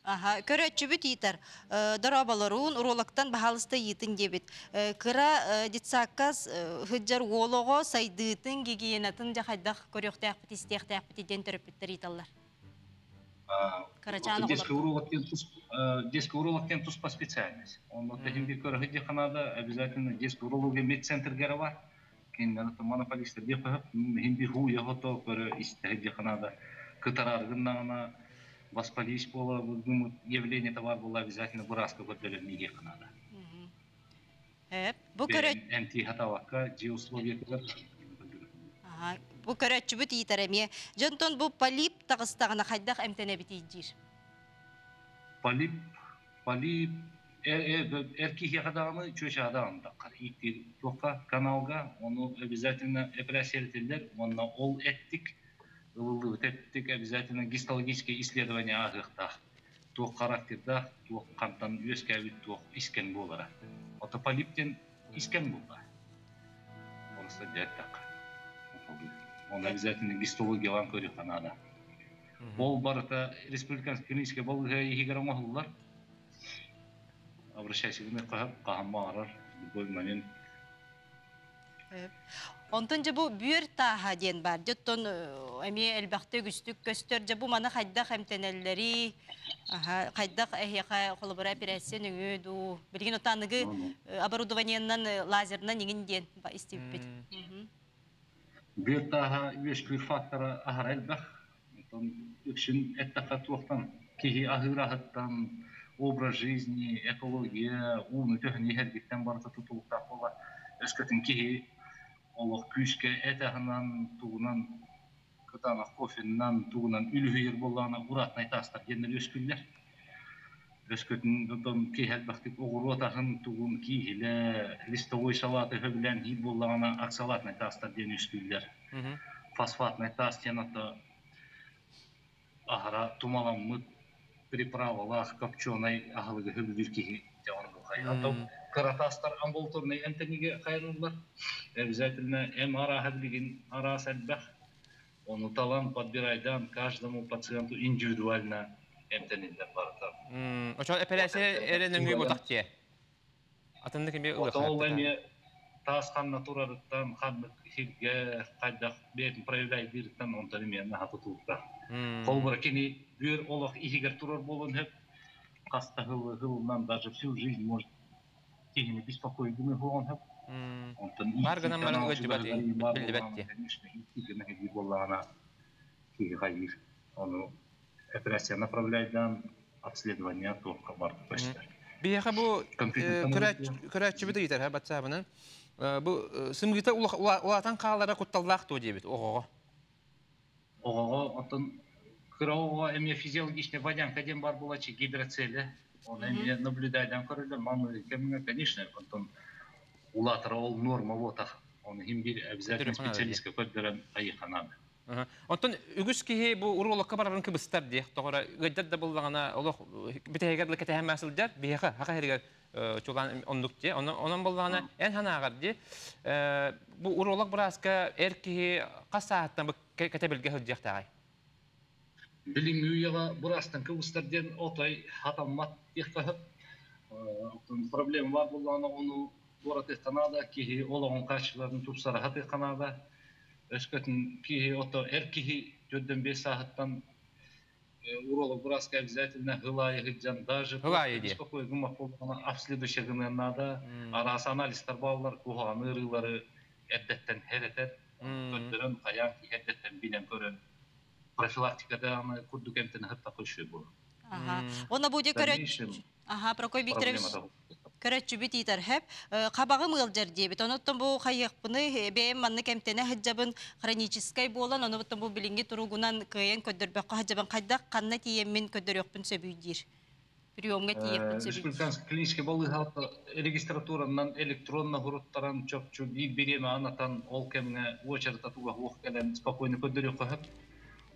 Ага, көрәтчүбіт етер. Дарабаларун урологтан бахалысты етін дебет. Кыра детсаккас хүджар олого сайдытын гигиенатын жахайдақ көріқтәқ біт, істеқтәқ біт еден төріпіттер еталар. Детский урологтен туспа специальность. Он вот этим где ханада обязательно детский урология медцентр герова. Киндана монополистер бепа хинди ху я готов per истеги ханада. Катараргынна воспались пола явление товар было обязательно бураска годелер миге ханада. Бу көрәт анти хатавака же условия. Ага, бу көрәтчүбіт етереме. Жонтон бу полип тағыстағына қайдақ әмтәне бітейдер. Полип эркихи хадамы чөші адамда иктир тоққа каналга оны обязательно операциялетелер, оны ол эттик еттик обязательно гистологические исследования агыхта тоқ характерда тоқ қантан өскәбит тоқ искен болара. Ото полиптен искен болда. Орыста дәттақ. Он обязательно гистология ван көрі қанада. Ол барыта республиканский клинический болыға егер омағылар. Обращайся к нему, қағамағарар, любой момент. Онтон жабу бүйір таға ден бар. Жоттон әме әлбақты күстік көстер жабу мана қайдақ әмтенелері, қайдақ әйеқа қолыбыра операция өйду. Білген отанығы оборудованиянан лазернан еңін ден істеп бет. Бүйір таға өшкір фактора ағар әлбақ. Үкшін әттақа туақтан, кейі ағырағыттан, образ жизни, экология, уны төхін ехергеттен барыта тұтылықтақ бола. Өскетін кейі олық күйшке әтәғынан, туғынан, күтанақ кофеннан, туғынан үлігейір болағына ұратнай тастар генер өскілер. Өскетін кейі әлбақтық оғыр отағын туғын кейілі, листовой салаты хөбілен хей болағына ақсалатнай тастар ген өскілер. Фосфатнай таст янаты ағара тумалан мұт приправалах копченой ағылығы хөбілер кейі жауын бұл Каратастар амбулаторный энтениге қайрылдар. Обязательно ара хабилген ара сәлбәх. Оны талан подбирайдан каждому пациенту индивидуально энтенилер барытар. Ошол операция эренеңге ботак те. Атынды кеме ылык. Ол эме тас қанна турарыттан қанны хилге қайдақ бетін проявляй бирттан онтан емен хатытылықта. Қолбыра кені бүйір олық ихигер турар болын хеп. Қаста ғылынан даже всю жизнь может не беспокоить думаю, он хап. Баргана мана өтүбати билбетти. Конечно, и была она хигайир. Он операция направляет дан обследование только барк почта. Бияха бу көрәтчү бит итер ха батсабынан. Бу сымгыта улатан каалара кутталлак то дебит. Ого. Ого, отон кырауга эме физиологичный водянка дем бар булачы гидроцели. Он наблюдает, мамы, конечно, он улатра ол норма вот он имбирь обязательно специалист какой-то аиханады. Онтон үгүс кихи бу урологка барарын кыбыстар ди. Тогора гыддат да буллагана олох битегерлик кете хамасылдар. Бияха хака херге чулан ондукте. Онон буллагана эн ханагар ди. Бу уролог браска эрки касааттан кетебилге хөдҗактагай. Билим уяла бурастан кыбыстарден отай хатаммат ихтахып. Проблема бар булганы оны город ихтанада кихи ологон качыларын тупсара хат ихтанада. Өскөтін кихи ото эркихи төдден 5 сағыттан уролог бураска обязательно гылайы гыджан даже беспокой гымак болғаны обследующий гына надо. Арасы анализтар балалар куғаны рылары әддеттен херетер. Төддерін қаян әддеттен билен көрін. Профилактикада аны курдук эмтен хатта көшү бу. Оны буде көрөт. Прокой Викторович. Көрөтчү бит итер хеп. Кабагы мылжар дебит. Оноттон бу кайыкпыны бем манны кемтене хыджабын хронический болан, оноттон бу билинги туругунан кыйын көдөрбөккө хыджабын кайда канна тиемин көдөрөкпүн сөбүйдир. Приемга тиеппин сөбүйдир. Республиканский клинический болыга регистратуранан электронно хуруттаран чөпчү биреме анатан ол кемне очередь атуга хук келен спокойно көдөрөккө хеп.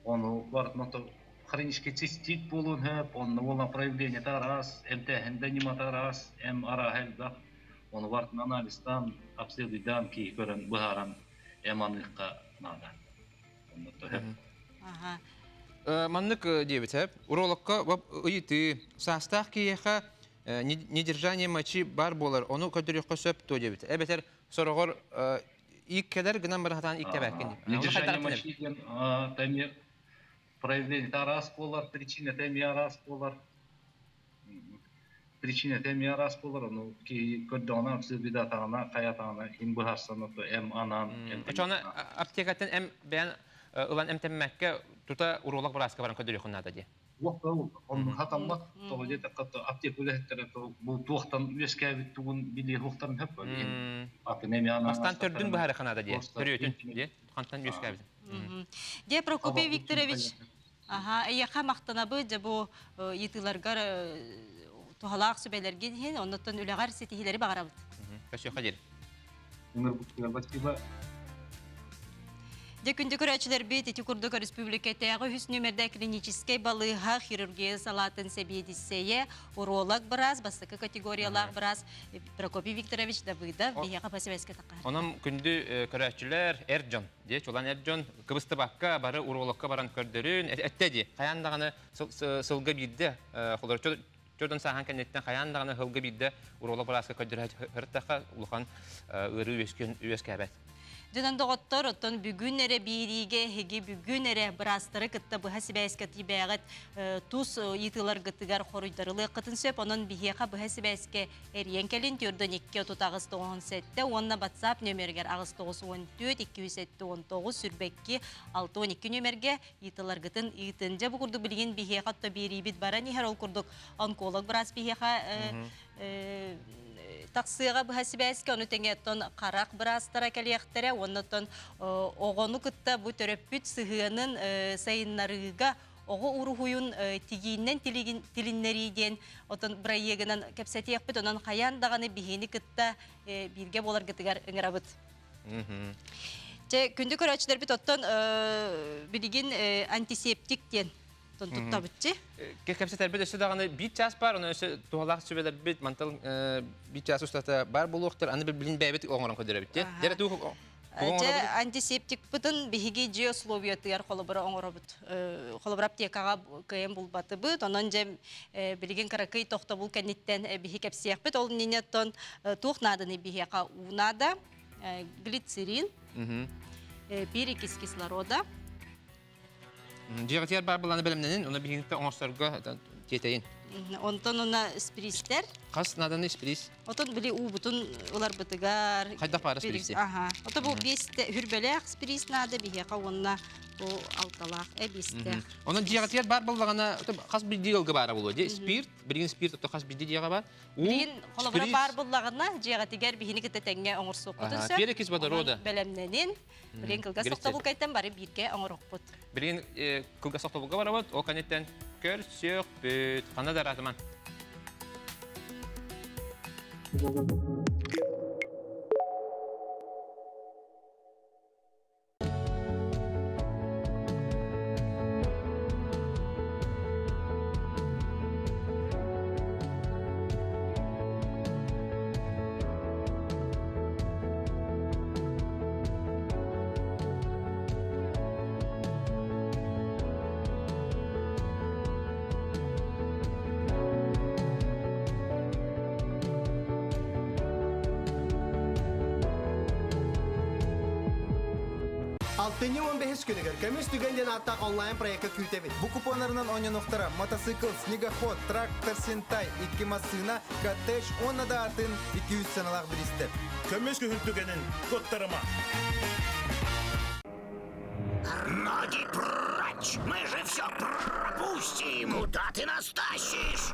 Он вартмото хронический цистит болун хеп, он волна проявление тарас, МТХН нима тарас, МРА хелда. Он вартн анализдан, обследуйдан ки көрөн быгаран эманыкка надо. Маннык дебет, урологка ыйты састах киеха недержание мочи бар болар, оны көтөрөккө сөп то дебет. Эбетер сорогор ик кедер гынан баратан ик тебекин. Недержание мочи ден теми проявление тарас болар, причина теми арас болар. Причина теми арас болар, ну ки көддона бидатана, каятана, ин бухарсана то эм анан. Ачана аптекатын эм бен улан эм теммекке тута уролог браска баран көдөрөккө нада ди. Он хатамлак то где-то как-то аптекуле то бу тохтан вескәбит тугун били хохтан хеп. Астан төрдүн бахара ханада ди. Төрөтүн ди. Хантан вескәбит. Де Прокопий Викторович, яха мактанабы же бу йытыларга тухалак сүбелерге ден, оннан үлегар сетихилери багарабыт. Качы хадир. Декүнде көрәчілер бет еті күрдігі республикатағы хүс нөмірді клиническай балыға хирургия салатын сәбедісeye уролог біраз, бастықы категориялақ біраз Прокопий Викторович да бұйда бейеға пасибәске таққа. Онам күнді көрәчілер Эрджон, чолан Эрджон кыбысты баққа бары урологқа баран көрдірін, әттеді, қаяндағаны сылғы бейді, Жордан сахан кәнеттен қаяндағаны сылғы бейді уролог біразға көрдірі ғырттаққа ұлған үрі өскәбәт. Дөнен доғыттар, оттан бүгін әрі бейриге, хеге бүгін әрі бірастыры кітті бұға сібәйске тибәғыт тұс етілер ғыттығар қорыйдарылы қытын сөп, оның бейеқа бұға сібәйске әріен кәлін түрдің 2-9-17, онына батсап нөмергер ағыз-9-14-207-19 сүрбәкке 6-12 нөмерге етілер ғытын етінже бұғырды білген бейеқа бейри бит бара нехер ол күрдік онколог біраз бейеқа Тақсыға бұға сібәске, оны тәңеттен қарақ бірастыра кәлияқтары, оннаттан оғыны күтті бұ төрөппүт сығының сайынларыға оғы ұрғойын тегейінен тіліннерейден, отын бұра егінен кәпсәті еқпіт, онын қаяндағаны бейіні күтті бірге болар күттігер үңірабыт. Күнді көрәчілер біт оттан білген антисептиктен тұтта бүтчі? Кәпсәтер біт өсі дағаны бит час бар, оны өсі туғалақ сөбелер біт, мантал бит час ұстата бар болуқтыр, аны білін бәйбет оңырын көдері бітті. Антисептик бұтын бігіге жеословиятығар қолыбыра оңыры бұт. Қолыбыра аптекаға көйен бұл баты бұт, онын жем білген қарақый тоқта бұл кәнеттен бігі кәпсияқ бұт, ол ненеттен туғнадыны бігеға ұнады, глицерин, перекис кислорода. Жиғатияр бар бұланы білімненін, оны бігінікті оңыстарға кетейін. Онтан ona спиристер. Қас наданы спирис? Отан біле у бұтын олар бұтығар. Қайдақ бары спиристер? Ота бұл бесті хүрбелек спирис нады бігеқа онына бұл алталақ әбесті. Оның жиғатияр бар бұлағана қас білді елгі бары болу. Спирт, білген спирт қас білді деға бар. Білген қолыбыра бар бұлағына жиғатигер бігіні кітті тәңге оңыр соқытынсы. Перекис бадырода. Бәлемненен. Білген кілға соқта бұл кайттан бары бірге оңыр оқпыт. Білген кілға соқта бұлға бары бұд, о қанеттен көр сөк бүт. Қана да ратыман. Алтыны 15 күнігер көміс түгенден аттақ онлайн проекті күйтебет. Бұ купонарынан ойнанықтара мотоцикл, снегоход, трактор, сентай, 2 машина, коттедж, онна да атын 200 саналақ білістер. Көміс күн түгенін көттарыма. Ноги прочь! Мы же все пропустим! Куда ты нас тащишь?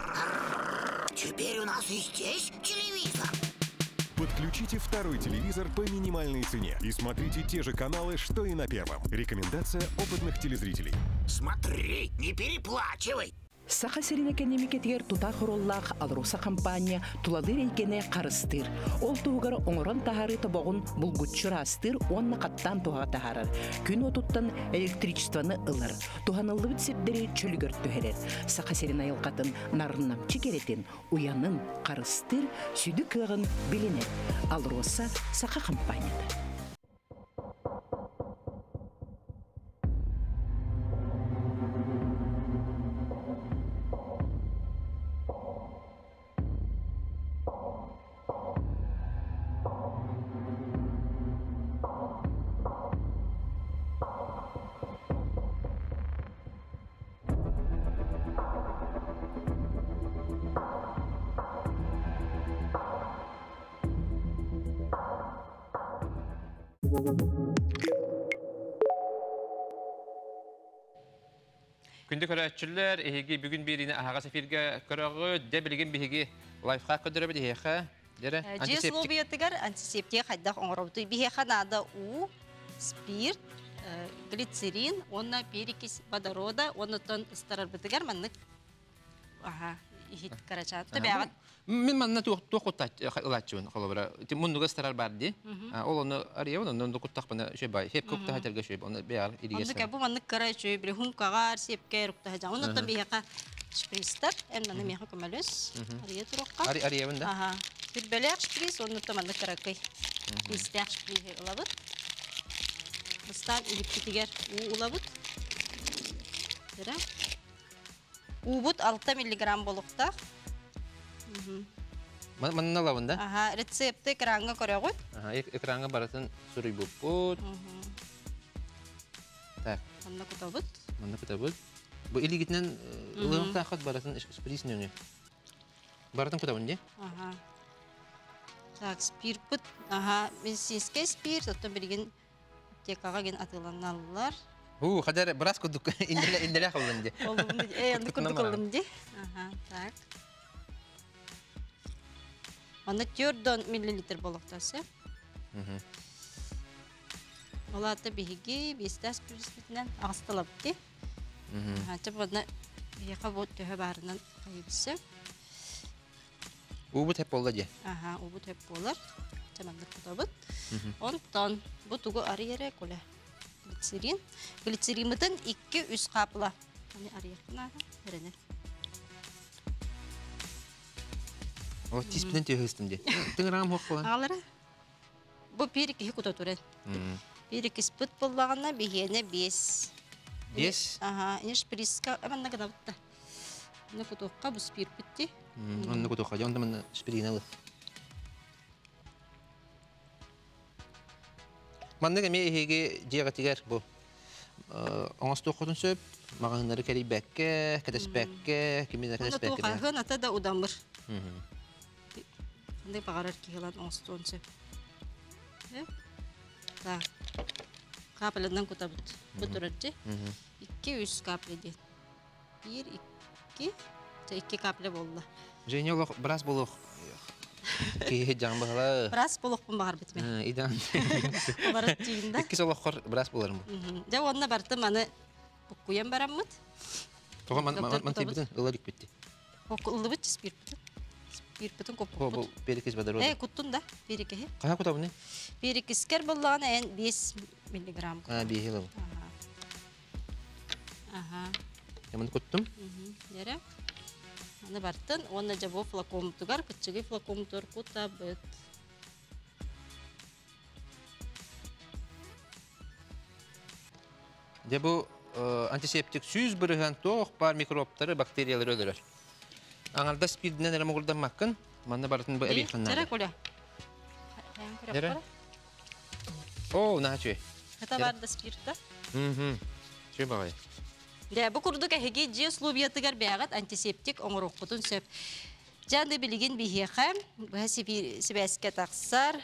Теперь у нас и здесь телевизор. Подключите второй телевизор по минимальной цене и смотрите те же каналы, что и на первом. Рекомендация опытных телезрителей. Смотри, не переплачивай! Саха серинекене микетигер тута хороллах алруса компания туладыр экене карыстыр. Ол тугар оңорон тахары тобогун булгутчурастыр, онна каттан туга тахарар. Күн отуттан электричествоны ылар. Туханылы битсепдери чөлгөр төһерер. Саха серина йылкатын нарыннам чекеретин, уянын карыстыр, сүдү кыгын билинер. Алруса Саха компанияда. Күндік өрәтчілер, ехеге бүгін беріне ағаға сефирге көріғы, де білген бігеге лайфқа көдірі біді еқа? Жес лобиятыгар антисептия қайдақ оңырауды. Бігеға нада у, спирт, глицерин, онна перекись водорода, оннан ыстарар бітігар маннық ихит карачат. Төбәғат. Мен манна тоқуттатчуын қолыбыра. Мұндығы ыстарар барды. Ол оны ария, оны құттақ бұна шөй бай. Хеп көпті хәтерге шөй, оны бәғар иригесін. Онды кәбі маннық кара шөй, бір хұмкағар, сепке рұқта хәжан. Оннан бігеға шпристар, әнманы меға көмәліс. Ария тұрыққа. Ария бұнда? Сүрбәләк шприз, оннан маннық каракай. Истәк шприз олабыд. Бұстан үліпкетігер улабыд. Убут 6 миллиграмм болуқтақ. Манна лавында? Рецепті экранға көрі ғой. Экранға баратын сүрүй бұп-бұт. Так. Манна күтабыд. Манна күтабыд. Бұл илі кетінен ұлығын тақыт баратын сприсін өңі. Баратын күтабын де? Так, спирт бұд. Медицинский спирт. Оттан білген текаға ген атыланалылар. Қадар біраз күдік инделі қылдың де. Енді күдік қылдым де. Так. Оны 4 миллилитр болуқтасы. Олаты бігеге 5 спиртінен ағыстылап де. Чап оны бігеға бұд төхі барынан қайыбысы. Убыт хеп болды де? Убыт хеп болар. Чаманды құтабыд. Онтан бұтығы арыйere көлі. Глицерин. Глицеримытын 2-3 қапыла. Оны арыяқтын аға, өренер. О, тиспіден түйістім де. Тыңырағым хоқ болан? Ағалары. Бұл перекеге күті тұрен. Перекес бұт болағына бігені 5. 5? Ені шприсқа, әмәнна ғана бұтта. Оны күтіққа бұл спир бітті. Оны күтіққа, онда мұны шпирин алып. Маннық әме ехеге жеға тегер бұл. Оңасты оқытын сөп, мағанлары кәрі бәкке, кәдес бәкке, кемені кәдес бәкке. Оны тұқағын ата да удамыр. Қандай бағарар кейлан оңасты он сөп. Так. Қапылынан күта бұд. Бұд ұрады. 2-3 қапылы ден. 1-2. 2 қапылы болды. Жене олық біраз болық. Кейі жаң бағала. Біраз болықпын бағар бітме. Идан. Барат түйінда. 2 солыққыр біраз боларым бұл. Жа онына барды маны бұққуен барам мұд. Тоға ман тейбітін ұлар үкпетті. Ұлы бұт спирт бұтын. Спирт бұтын көп бұт. Бұл перекес бадар ода. Күттін да, перекеге. Қаға күта бұны? Перекескер болағына ән 5 миллиграмм. 5 бұл. Ямын күттім? Дәрі. Аны бартын, оны жабу флаком тұғар, күтчігі флаком тұр күта бұд. Жабу антисептик сүйіз біріған тоқ бар микробтары, бактериялар өлірер. Аңарда спирдінен әрі мұғылдан маққын, манна бартын бұл әбейханнады. Жәрі көля? Жәрі? О, наға чөй. Қыта барды спиртта? Чөй бағай. Бұл күрдік әхеге жес лобиятығар бәғат антисептик оңырық құтын сөп. Жанды білген бігеға, бұл себәске тақсар,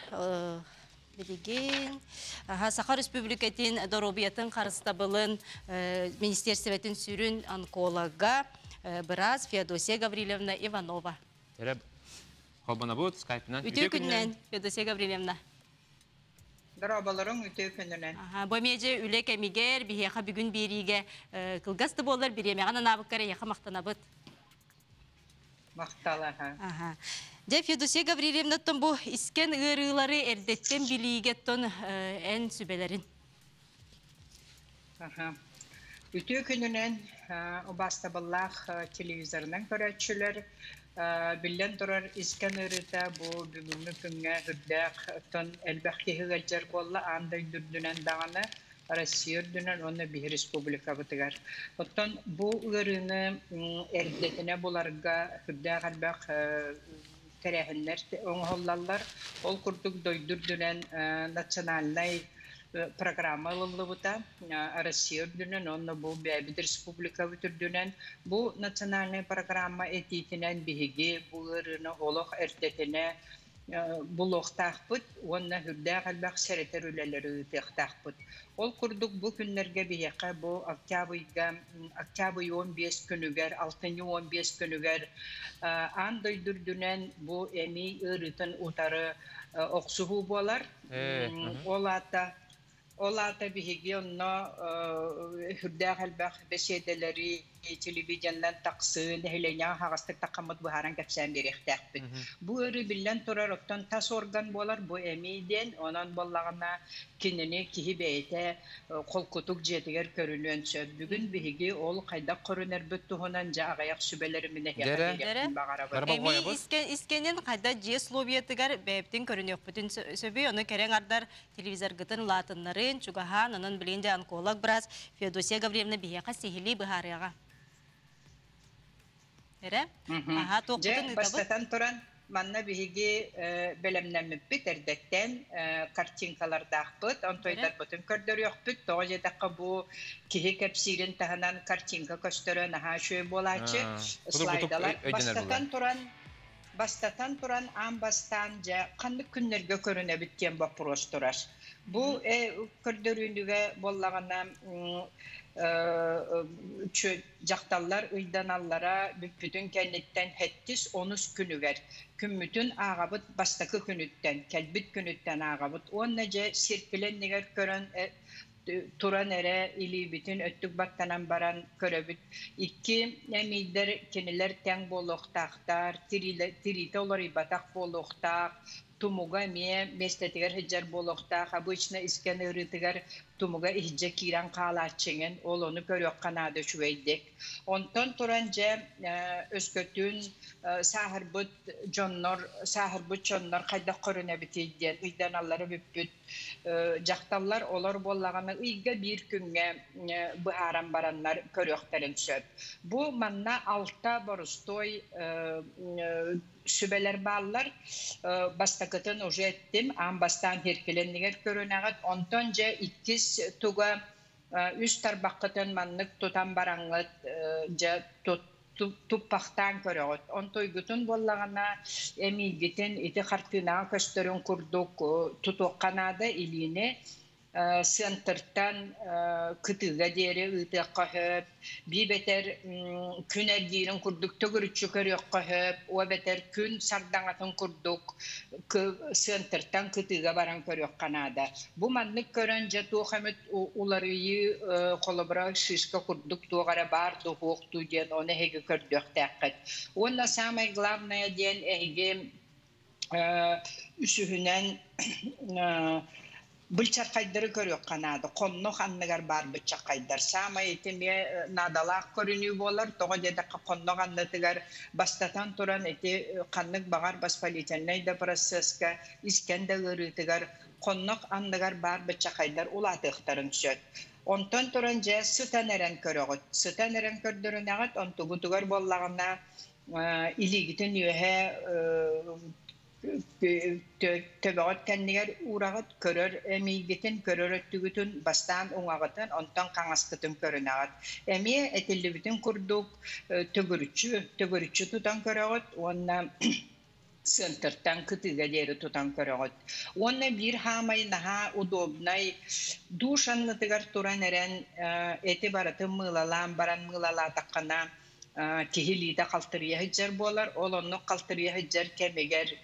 білген, Сахар Республикатын Доробиятын қарыстабылын Министерстветін сүрін онколога біраз Феодосия Гаврилевна Иванова. Әрі, қолбана бұд, скайпынан. Үтеу күннен, Феодосия Гаврилевна. Дұрабаларың үтеу күнінен. Бөмеже үлек әмігер, бігеға бүгін беріге қылғасты болар, біремеған анабыққары еқа мақтанабыд. Мақталы, Де Феодосия Гаврилевнаттың бұл isken ұрылары әрдеттен білігеттің ән сүбелерін. Үтеу күнінен обаста боллақ телевизорынан көрәтшілер Билен тұрар isken ұрыта бұл бүгінгі күнге хүрдәқ тон әлбәқті ғылжар болла андай дүрдінен дағаны Россия үрдінен оны бір республика бұтығар. Оттан бұл ұрыны әрдетіне бұларға хүрдәқ әлбәқ тәрәхінлер оңғоллалар ол күрдік дойдүрдінен национальный программа oldu bu da Rusya ödünün onu bu bir respublika ödünün bu nasyonal programma etitinden bihigi bu ürünü oluk ertetine булуқтақпыт, онна хүрдәқ әлбәқ сәретер үлелері үтіқтақпыт. Ол күрдік бұл күнлерге бейеқі бұл октябрь 15 күнігер, 6-15 күнігер андай дүрдінен бұл әмей ұрытын ұтары оқсуғу болар. Ол ата бейге онна хүрдәқ әлбәқ бәседелері телевизиондан тақсын, әйлене ағастық тақамыд бұхаран кәпсән беректәқпіт. Бұл өрі білен тұрар оқтан тас орган болар, бұл әмейден, онан болағына кеніне кихи бәйті қол күтік жетігер көрінуен сөп. Бүгін бейге ол қайда көрінер бүттіғынан жағаяқ сүбелері міне Дәрі, искенен қайда же словиятығар бәйіптен көрінек бүтін сөбей, оны кәрен ардар телевизор ғытын латынларын, чугахан, оның білінде онколог біраз Феодосия Гавриевна бейеқа сехили бұхарыға. Бастатан тұран, манна бігі бәлемнәмі біт әрдәктен картинкаларда ақпыт, онтойдар бұтын көрдір өқпіт, тоғы жедаққа бұл кеге кәпсирін тағынан картинка көстірін аға шөй болачы, слайдалар. Бастатан тұран, амбастан жа қанды күннерге көріне біткен бапырос тұрар. Бұл көрдіріндіге болағына жақталлар үйданаллара бүппүтін кәнеттен 7-13 күнігер. Күммүтін ағабыт бастақы күніттен, кәлбіт күніттен ағабыт. Онна же серкіленнігер көрін туран әрі или бүтін өттік баттанан баран көрөбіт. Икки әмейдер кенелер тәң болуқтақтар, тирите олар ибатақ болуқтақ, тумуга мие местетигер хеджер болуқтақ, обычно искен ұрытығар тумуга ихже киран қалатчыңын, ол оны көрек қанады шуейдек. Онтан туран же өскөтін сахарбыт жоннор қайда көріне бітейден, үйден аллары бүппіт. Жақталар олар болағаны үйге бір күнге бұхаран баранлар көректерін сөп. Бұл манна алта борыстой sübeler bağlar bastakıtın уже ettim ambastan herkelenliğer körünağıt ontonca ikiz tuga üst tarbakıtın manlık tutan barangıt ja tuppaktan körüğüt ontoygutun bollağına emilgitin iti hartına köstörün kurduk tutuqqanadı ilini Sentırtan kıtıga deri ıtıqqa höp, bir beter kün erdiğinin kurduk, tögürütçü körüqqa höp, o beter kün sardanatın kurduk, sentırtan kıtıga baran körüqqanada. Bu manlık körünce tuğamet ularıyı kolabra şişka kurduk, tuğara bar, tuğuqtu diyen, onu hege kördük təqqit. Onunla samay glavnaya diyen ehge üsühünen Bılçak kaydarı körüyor kanadı. Konnuq anlıgar bar bılçak kaydar. Sama etimiye nadalaq körünüyor bolar. Toğa dedaka konnuq anlatıgar bastatan turan eti kanlık bağar baspolitenleyde proseska iskende ırıtıgar. Konnuq anlıgar bar bılçak kaydar ulatıqtarın söt. Ondan turan je sıtan eren körüyor. Sıtan eren kördürün ağıt ontugutugar bollağına iligitin yühe töbağıt kendiler uğrağıt körür, emigitin körür öttügütün bastan uğağıtın, ondan kangaskıtın körün ağıt. Emiye etilli bütün kurduk tögürüçü tutan körüğüt, onunla sentırtan kıtıga deri tutan körüğüt. Onunla bir hamay naha udobnay duş anlatıgar turan eren eti baratın mığlalan, baran mığlala takkana kihilide kaltırıya hıccar bolar, olonlu kaltırıya hıccar kemeger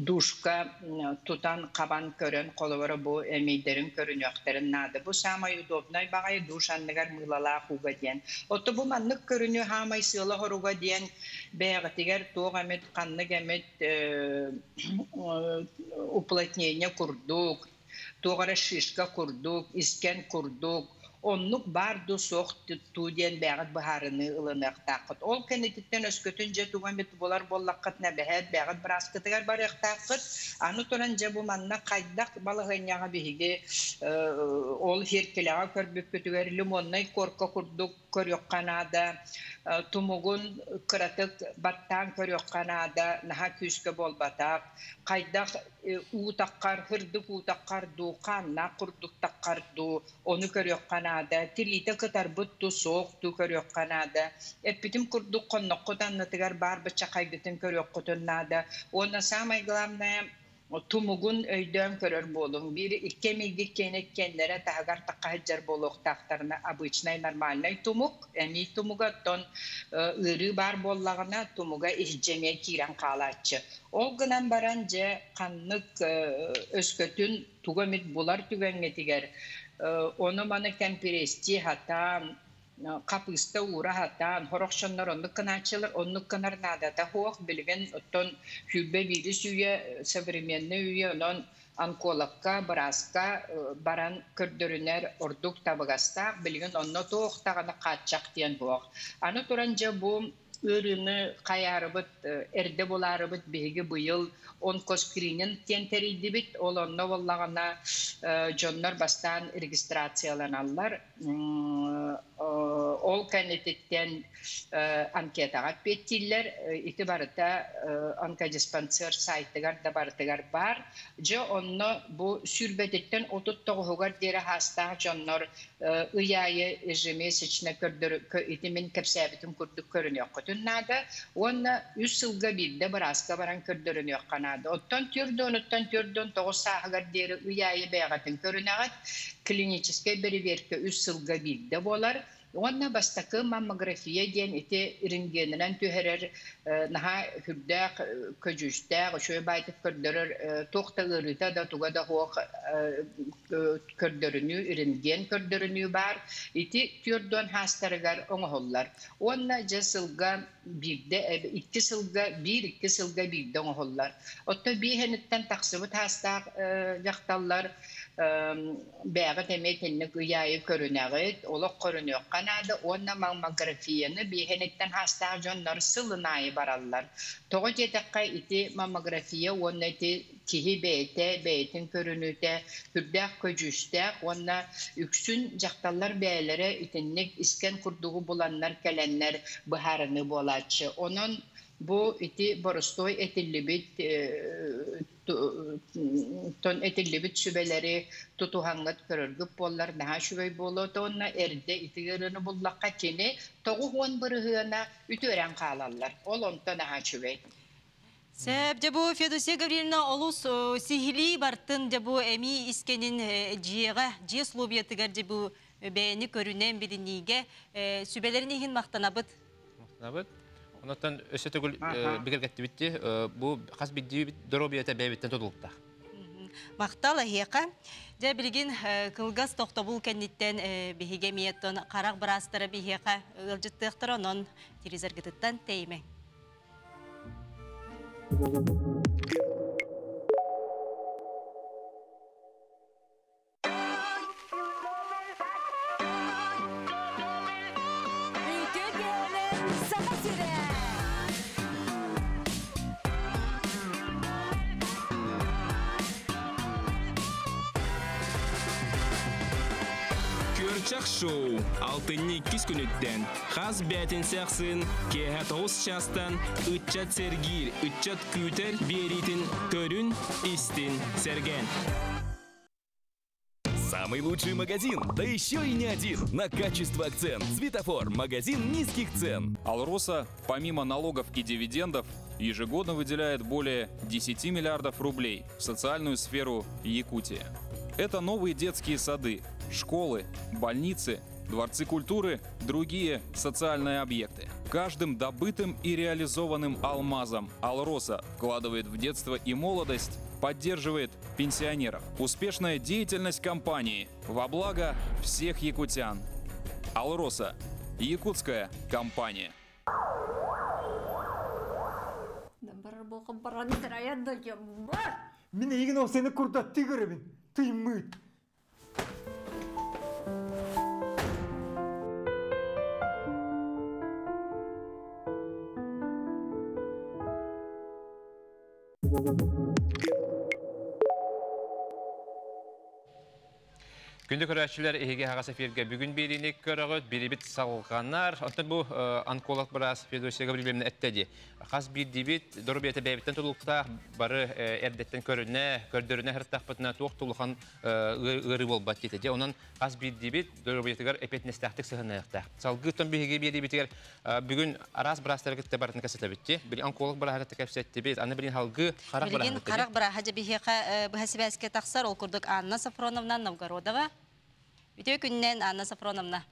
duşka tutan kaban körün koluvara bu emeyderin körün yokterin nadı. Bu samay udobnay bağay duşanlıgar mığlala huga diyen. Oto bu manlık körünü hamay sığla horuga diyen beğatiger tuğ emet, kanlık emet uplatneyne kurduk, tuğara şişka kurduk, isken kurduk. Onluk bardu soğuk tuğdiyen bağıt baharını ılınaq taqıt. Ol kenetitten öskötünce tuğan beti bolar bollaqat nebehət bağıt bıraskıtıgar barıq taqıt. Anı turanca bu manna qaydaq balığınyağa bihigi ol herkelağa körbük kötüger limonnay korka kurduk. körüyoqqanada tumugun kıratık battan körüyoqqanada naha küske bolbatak kaydak uutaqqar hırdık uutaqqar du kanna kurduk taqqar du onu körüyoqqanada tilite kıtar buttu soğuk du körüyoqqanada epitim kurduk konnokkutan natigar bar bıça kaygıtın körüyoqqutunnada ona samay glamna tumugun öydöm körör bolun. Bir iki mildik kenek kendere tagar takahcar boluk tahtarına abıçnay normalnay tumuk. Emi tumuga ton ırı bar bollağına tumuga ihcemeye kiran kalatçı. O gınan baranca kanlık özkötün tugamit bular tügengetiger. Onu bana temperesti hatta kapısta uğra hatan horokşanlar onluk kanaçılır onluk kanar nadata hoğuk bilgen ton hübbe virüs üye savrimenli üye onun ankolakka baraska baran kördürüner orduk tabagasta bilgen onunla toğuk tağına kaçacak diyen hoğuk. Anı turanca bu ürünü kayarıbıt erde bularıbıt bihigi bu yıl on koskirinin tenteriydi bit olanla vallağına jonlar bastan registrasyalanarlar. Ol kanetitten anketaga petiller itibarata ankadispanser saytıgar dabartıgar bar. Jo onno bu sürbetetten otuttoğugar dere hasta jonlar ıyayı ejimi seçine kördür itimin kapsabitim kurduk körünüyor kutunnada. Onna 100 yılga bilde baraska baran kördürünüyor kanada. Ottan türdön toğuz sağıgar dere ıyayı beğatın körünegat kliniçiske beri verke 100 yılga bilde bolar. Onna bastaki mammografiye diyen iti rengeninden tüherer naha hürdağ, köcüstağ, şöyle baytıp kördürür, toğta ırıta da tuğa da hoğuk kördürünü, rengen kördürünü bar. İti türdön hastarıgar onu hollar. Onna jasılga birde, iki sılga birde onu hollar. Otta bihenitten taksıbıt hastağ yaktallar. Bəğət emek enlik ıyayı körünəğit, olaq körünüyor kanada, onna mammografiyini bihenekten hasta jonlar sılınayı barallar. Toğa jetekka iti mammografiya, onna iti kihi beytin körünüte, hürdək köcüstək, onna üksün jaktallar bəyəlere itinlik isken kurduğu bulanlar kelenler buharını bolatçı. Onun bu iti borostoy etillibit ton etillibit sübeleri tutuhangat körürgüp bollar daha şübey bolu tonna erde itigerini bullakka kini toğu huan bırıhına ütören kalallar. Olonta daha şübey. Sep bu Fedosiya Gavrilina olus sihili bartın bu emi iskenin ciye slobiyatıgar bu beğeni körünen bilinige sübelerin ihin maktanabıt. Maktanabıt? Ondan ösetөгül бигергетти битти. Бу хас бидди доробията бебиттен тодулукта. Мактала хека. Же билген кылгас токтобул кенниттен биһиге миеттон карак брастары бихека ылжыттыктырынан телевизоргытыттан тейме. Көрчак шоу алтынны 2 күнүттен хас бәтин сәқсын кеһә 9 частан үтчат сергир үтчат күтер беритин көрүн истин серген. Самый лучший магазин, да еще и не один, на качество акцент. Светофор, магазин низких цен. Алроса, помимо налогов и дивидендов, ежегодно выделяет более 10 миллиардов рублей в социальную сферу Якутии. Это новые детские сады, школы, больницы, дворцы культуры, другие социальные объекты. Каждым добытым и реализованным алмазом Алроса вкладывает в детство и молодость, поддерживает пенсионеров. Успешная деятельность компании во благо всех якутян. Алроса. Якутская компания. Мен егін ол сені құрдатты көребін. Тыймыт. Күндө көрәчиләр эһиге хагас эфирге бүгүн бериник көрөгөт, бири бит салганнар. Онтон бу онколог брас Федосия Гавриловна әттәди. Хас бир дибит, дөрбете бәйбиттен тулукта бары эрдеттен көрдөрүнә хыртакпытына токтулган ыры болбат дите. Онан хас бир дибит, дөрбетегәр эпетнестәхтик сыгынакта. Салгытын биһиге бири битер бүгүн арас брастар гытта бартын касата битти. Бир онколог брага тәкәфсәтте бит. Аны бирин халгы карак брага. Билген карак брага җа биһига бу хәсибәскә таксар ул курдык Анна Сафроновна Новгородова. Битеу күннән Анна Сафроновна.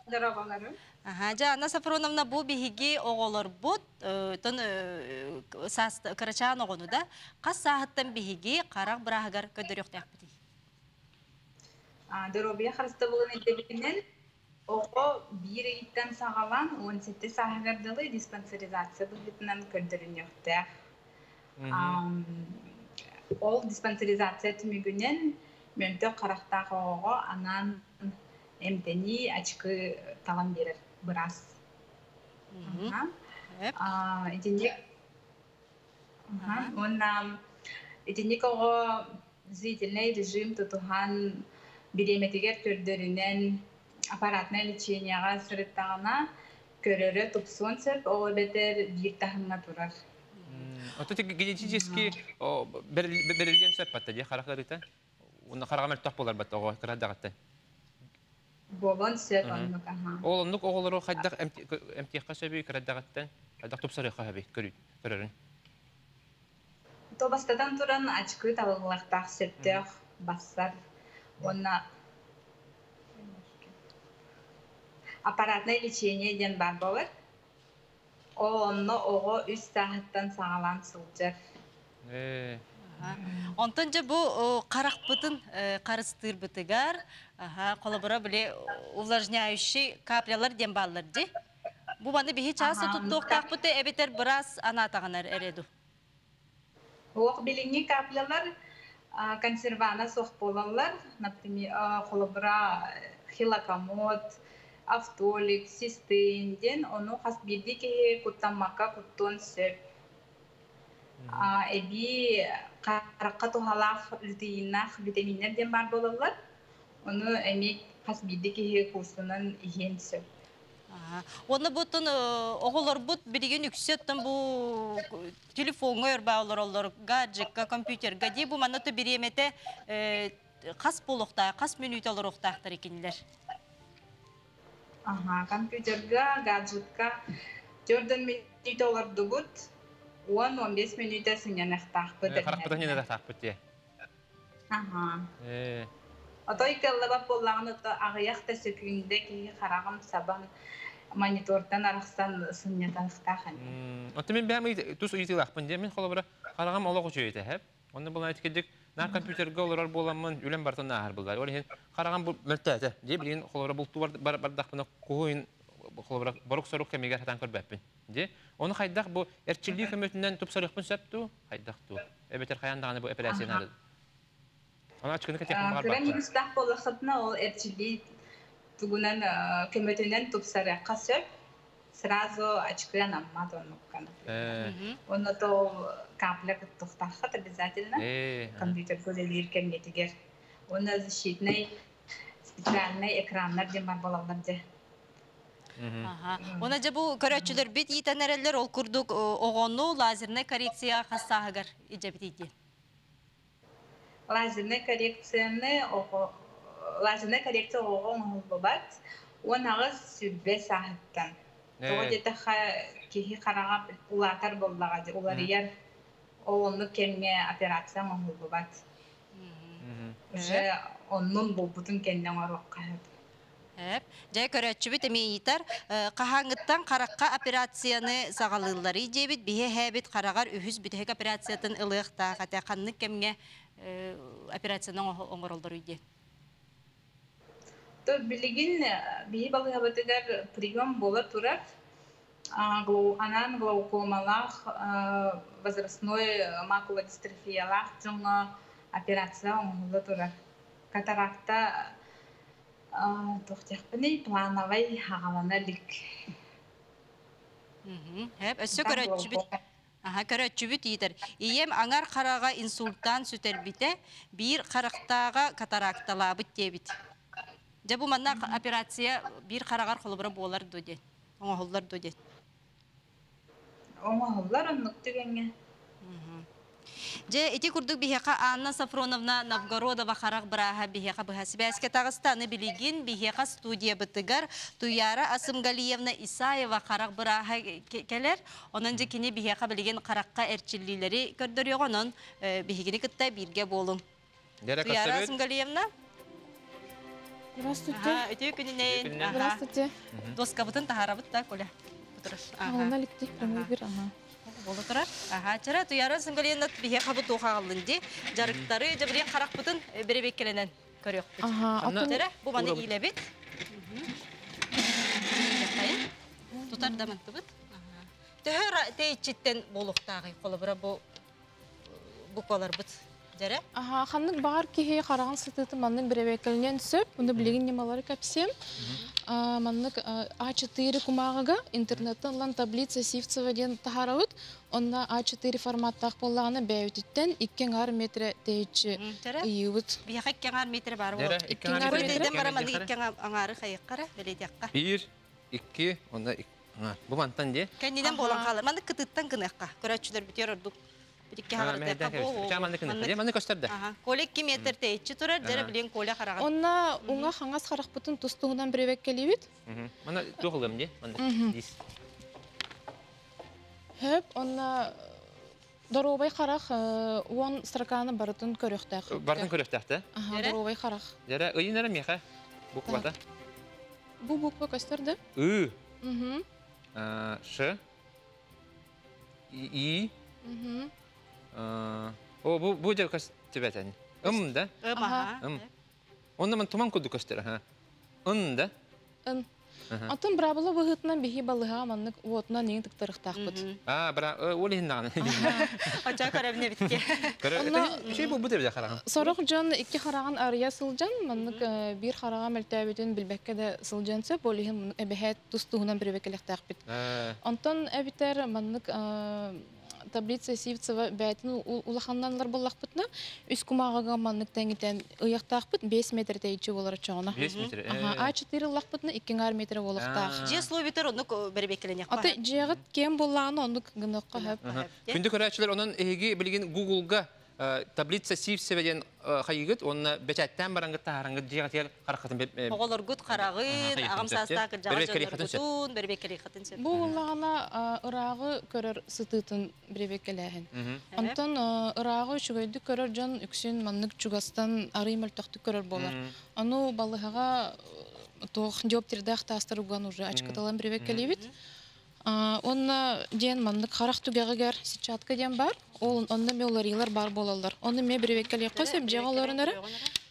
Здраваларым. Жа Анна Сафроновна бу биһиги оголор бут, тон сас карачан огону да, кас сааттан биһиги карак брагар көдөрөктәк бити. Дөрөбия харыста булган идебинен ого бир иттен сагалан 17 сагардылы диспансеризация булгытынан көдөрүнөктәк. Ол диспансеризация түмүгүнен мөнтө карактагы ого анан эмтени ачкы талан берер брас. Иденик ого зрительный режим тутухан береметигер төрдөрүнен аппаратное леченияга сырыттагына көрөрө тупсон сеп ого бетер бир тахымга турар. Это генетически берилген сеппатта же характерите. Уна харагамел таппалар баттого крадагатта. Болон сеп аннук аха. Олонук оголору хайдак эмтихка сөбүй крадагаттан хайдак тупсары хабы көрөрүн. Тобастадан туран ачкы талыгылактак септех бассар. Онна аппаратное лечение ден бар болар. Онно ого 3 сааттан сагалан сылжар. Онтон же бу каракпытын карыстыр бытыгар, колобора биле увлажняющий каплялар дем баллар же. Бу баны бихи часы туттуктак быты эбетер брас анатаганар эреду. Ок билинги каплялар консервана сох болалар, например, колобора хилакамот, автолик, систейн ден, ону хас бирдики куттамакка куттон сөп. Эби каракка тухалах лютеиннах витаминнер ден бар болалар, ону эми хас бирдики курсунан иен сөп. Оны бутун оголор бут бириген үксөттөн бу телефонга өрбаалар олор, гаджетка, компьютерга ди бу манаты биремете кас болукта, кас минут олоруктактар экенлер. Компьютерга, гаджетка 4 минут олорду бут, 10-15 минут сынянактак быт. Каракпытын ненактак быт. Отой келлаба боллагын агыякта сөкүндө ки карагым сабан монитордан араксан сынянактак. Отто мен бәми тус уйтылакпын де мен холобра карагам олого жөйте хеп. Онда булан айткедик на компьютерге олорор боламын, үлем бартын нахар булдар. Ол хен карагам бу мөлтәте. Же билген холобра булту бардакпына коюн холобра барук сорок кемегер хатан көрбәппин. Же оны хайдак бу эрчилдик көмөтүнөн тупсарыкпын сәпту, хайдакту. Эбетер хаяндаганы бу операцияны. Она ачкыны кетем бар. Кыран юстак болахтна ол эрчилдик тугунан көмөтүнөн тупсарыкка сөп. Сразу очкы намат онуккан. Оны то капля туктахат обязательно. Компьютер көзөлөр кемгетигер. Оны защитный специальный экрандар дем бар болалар же. Оны же бу көрөчүлөр бит итенерелер ол курдук огону лазерный коррекция хастагыр ижебитти. Лазерный коррекция огон болбат. Онагы сүббе сааттан. Тоғыдеті кейі қарағап улатар болдағады. Олар ер оғылны кемге операция мұңыл болбат. Уже оның бұл бұтын кенден оруқ қағады. Жай көрәтші біт әме етар, қағаңыттан қараққа операцияны сағалылары жебіт, бейе әбіт қарағар үхіз бүтек операциятын ылықта, қатя қанны кемге операцияның оңырылдыр үйде. Билигин бии балыгабытыгар прием бола турар. Анан глаукомалах, возрастной макулодистрофиялах жоңа операция оңылы турар. Катаракта тоқтяқпыны плановай ағалана лик. Өсі көрәтші біт. Aha, көрөтчүбүт ийтер. Ием аңар қараға инсульттан сүтербите, bir қарақтаға катаракталабыт дебит. Же бу манна операция bir қарағар қолыбыра болар додет. Оңоллар додет. Оңоллар оннук дегенге. Же эти курдук бихека Анна Сафроновна Новгородова харак браха бихека бхасибяске Тагыстаны билигин бихека студия бытыгар Туяра Асымгалиевна Исаева харак браха келер. Онун же кини бихека билигин каракка эрчиллилери көрдөрүyor онун бихигини кытта бирге болум. Туяра Асымгалиевна. Здравствуйте. Ага, эти күнүнен. Здравствуйте. Доскабытын тахарабыт та коля. Ага. Лектик прямой эфир. Ага. Болотурар. Аха, чара Туяра Асымгалиевна бихе кабыт ухалынды. Жарыктары жабырын каракпытын беребеккеленен көрөк. Ага. Тера бу маны илебит. Тутар дамын тубут. Төхөр тейчиттен болуктагы колобура бу колор бут. Жара? Ага, ханнык багар кихе караган сытыты манның беребеккеленен сөп, уну билеген немалары капсем. Маннык А4 кумагага интернеттен лан таблица Сивцева ден тахарабыт. Онна А4 форматтак боллаганы бәйтүттен 2 метр тейчи ыйыбыт. Бияка 2 метр бар бул. 2 метр бар маны 2 аңары кайыккара беледякка. 1 2 онда бу мантан де. Кеннеден болан калыр. Маны кытыттан кыныкка. Көрөчүлөр бүтөр ордук. Колек 2 метр тейчи турар, жара билен коля караган. Онна уңа хаңас каракпытын тустугунан беребек келибит. Мана тугылым де, мана дис. Хөп, онна доробай карак 10 строканы барытын көрөктак. Бардын көрөктакты? Доробай карак. Жара ыйнара меха буквата. Бу буква көстөрдү? Ы. Ш. И. Бу же көс тибетен. Да? Онда мен туман куду көстөр, ха. Да? Атын брабылы быгытынан бихи балыга маннык вотна нең тыктырыктакпыт. Бра, олиһиннан. Ача карабне битке. Шей бу бутебе караган. Сорок жон 2 караган ария сылжан, маннык 1 караган мөлтәбетен билбекке де сылжанса, болиһин эбехет тустугунан бербекелектакпыт. Антон эбитер маннык таблица Сивцева бәйтін улаханнанлар боллақпытна, үс кумағаға маннык тәңітен ұяқтақпыт 5 метр тәйчі олар чоғына. 5 метр? А4 лақпытна 2 метр олақтақ. Же словитер онық бербекеленек ба? Аты жеғыт кем боллағына онық ғыныққа хөп. Күнді көрәтшілер онын әйге білген Google-ға таблица Сивцеведен қайығыт, оны бәчәттен бараңғыт тағараңғыт жеғатер қарақатын бәп... Оғылыр ғыт қарағын, ағымсастақы жаға жонырғытын, бербекелі қытын сеп. Бұл олағына ұрағы көрір сытытын бербекеләхін. Антон ұрағы үшігөйді көрір жон үксін маннык чугастан арый мөлтақты көрір болар. Оны балығаға тоқ диоптердақ тастырылған уже ачқаталан бербекелебет. Онна ден маннык харак түгәгәр сичатка ден бар. Онна меоларилар бар болалар. Онны ме бербеккәле кысып җагаларынары.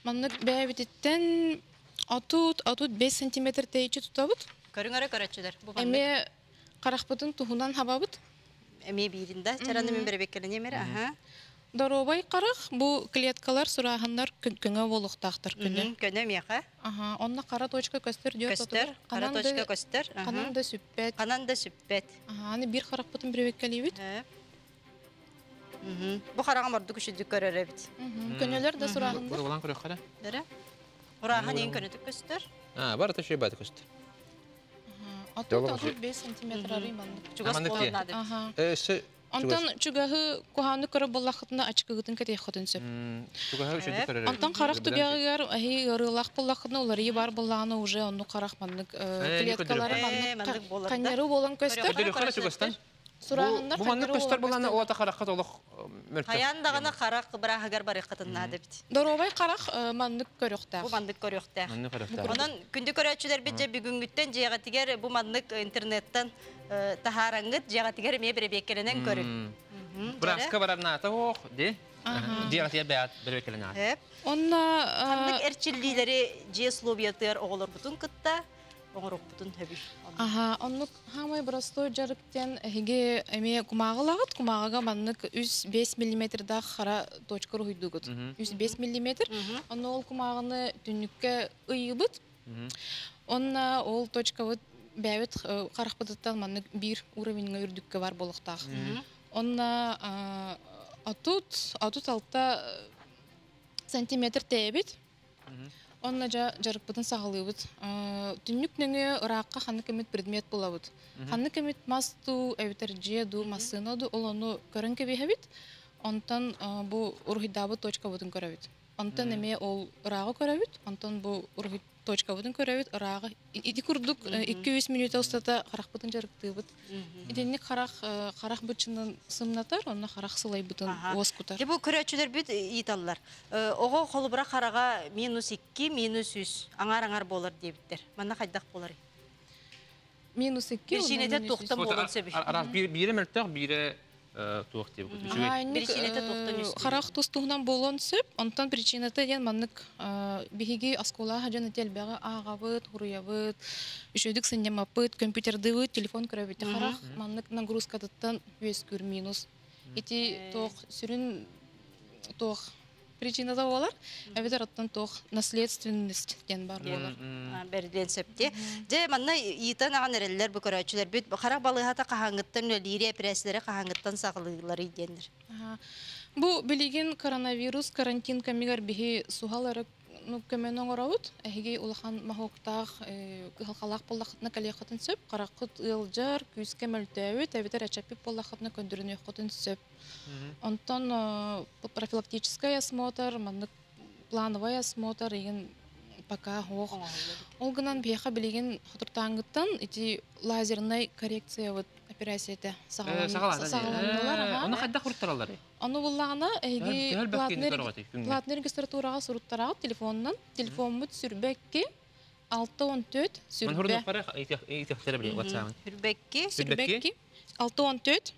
Маннык бәбиттен атут 5 см тейче тутабыт. Көрүңөрө көрөчүлөр. Бу эме каракпытын тухунан хабабыт. Эме биринде чараны мен бербеккәле немере. Аха. Доробай карак бу клеткалар сурагындар көңө болуктактыр көне. Көне меха. Ага, онна кара точка көстөр диyor. Көстөр, кара точка көстөр. Кананда сүппет. Кананда сүппет. Ага, аны бир каракпытын бербеккәлебит. Бу караган барды күшүдү көрөр бит. Көнөлөр да сурагындар. Булган көрөк кара. Дәре? Ураган эң көнөтүк көстөр. Бар төшө бат көстөр. Ага. 5 см арыйман. Чугас болонады. Ага. Антон чугахы куханы көрө боллахтына ачкыгытын кете хотын сөп. Чугахы үшүндү көрөр. Антон карак тугагар ахи ырылак боллахтына улары бар боллаганы уже онну карак маннык клеткалары маннык каннары болон көстөр. Сурагындар бу маннык көстөр болганы ота каракка толук мөртө. Каяндагына карак брахагар бар икытына дебит. Доробай карак маннык көрөктө. Бу маннык көрөктө. Онон күндү көрөчүлөр бит же бүгүнгүттен жега тигер бу маннык интернеттен тахараңгыт жега тигер ме бербеккеленен көрүн. Браска барарна ок де. Жега тигер бәят бербеккеленен. Онна маннык эрчиллилери же словиятыр оголор бутун кытта. Оңорок бутун хөбү. Ага, оннук хамай простой жарыктен хиге эме кумагылагыт, кумагага маннык 5 мм да хара точка руйдугут. 5 мм. Онно ол кумагыны түнүккө ыйыбыт. Онна ол точка вот бәбит каракпытыттан маннык 1 уровеньге үрдүккө бар болуктак. Онна атут алта сантиметр тәбит. Онна жарықпытын сағылыбыт. Түннік нөңе ұраққа қаны кемет предмет болабыт. Қаны кемет масту, әвітер жеду, масынаду, ол оны көрін кебейхабит. Онтан бұл ұрғидабы точка бұтын көрәбит. Онтан әме ол ұрағы көрәбит. Онтан бұл ұрғид точка бұтын көрәбит. Ұрағы. Иди күрдік 200 минута ұстата қарақ бұтын жарықты бұт. Иденнік қарақ бұтшының сымнатар, онына қарақ сылай бұтын оз күтар. Бұл көрәтшілер бүт италылар. Оғы қолыбыра қараға -2, -3 аңар болар дейбіттер. Мана қайдақ болар? -2. Bir şeyinete toxtam olan sebep. Biri mültök, biri туох деп. Причинете тоқтан үсті. Қарақ тұстығынан болуын сөп, онтан причинете ден маннык бігігі аскола хаджан әтелбәға ағабыт, хуруябыт, үшөдік сындемапыт, компьютердывыт, телефон көрәбіті қарақ, маннык нагрузкадыттан -100 минус. Эти тоқ сүрін тоқ причинада олар, әбетер аттан тоқ наследственность ден бар олар. Берден сөпте. Де манна итан аған әрелер бұл көрәтшілер бүт. Қарақ балығата қағаңыттан өлері әпірәсілері қағаңыттан сағылығылары идендір. Бұл білеген коронавирус, карантин кәмегер бігі суғалары көмен оңырауыд. Әхеге ұлақан мағуқтақ қылқалақ болақытына кәлеқатын сөп. Қарақыт ұлжар, күйіске мәлтәуіт, әбетер әчәпіп болақытына көндіріне құтын сөп. Онтан профилактический осмотр, плановый осмотр, пока хоқ. Олғынан бейқа білеген құтыртаңғыттан лазерный коррекция операцияда сағаландылар. Оны қайда құрттыралар? Оны бұллағына платный регистратураға сұрыттарағы телефонынан. Телефон мұт сүрбәкке 614 сүрбә. Сүрбәкке 614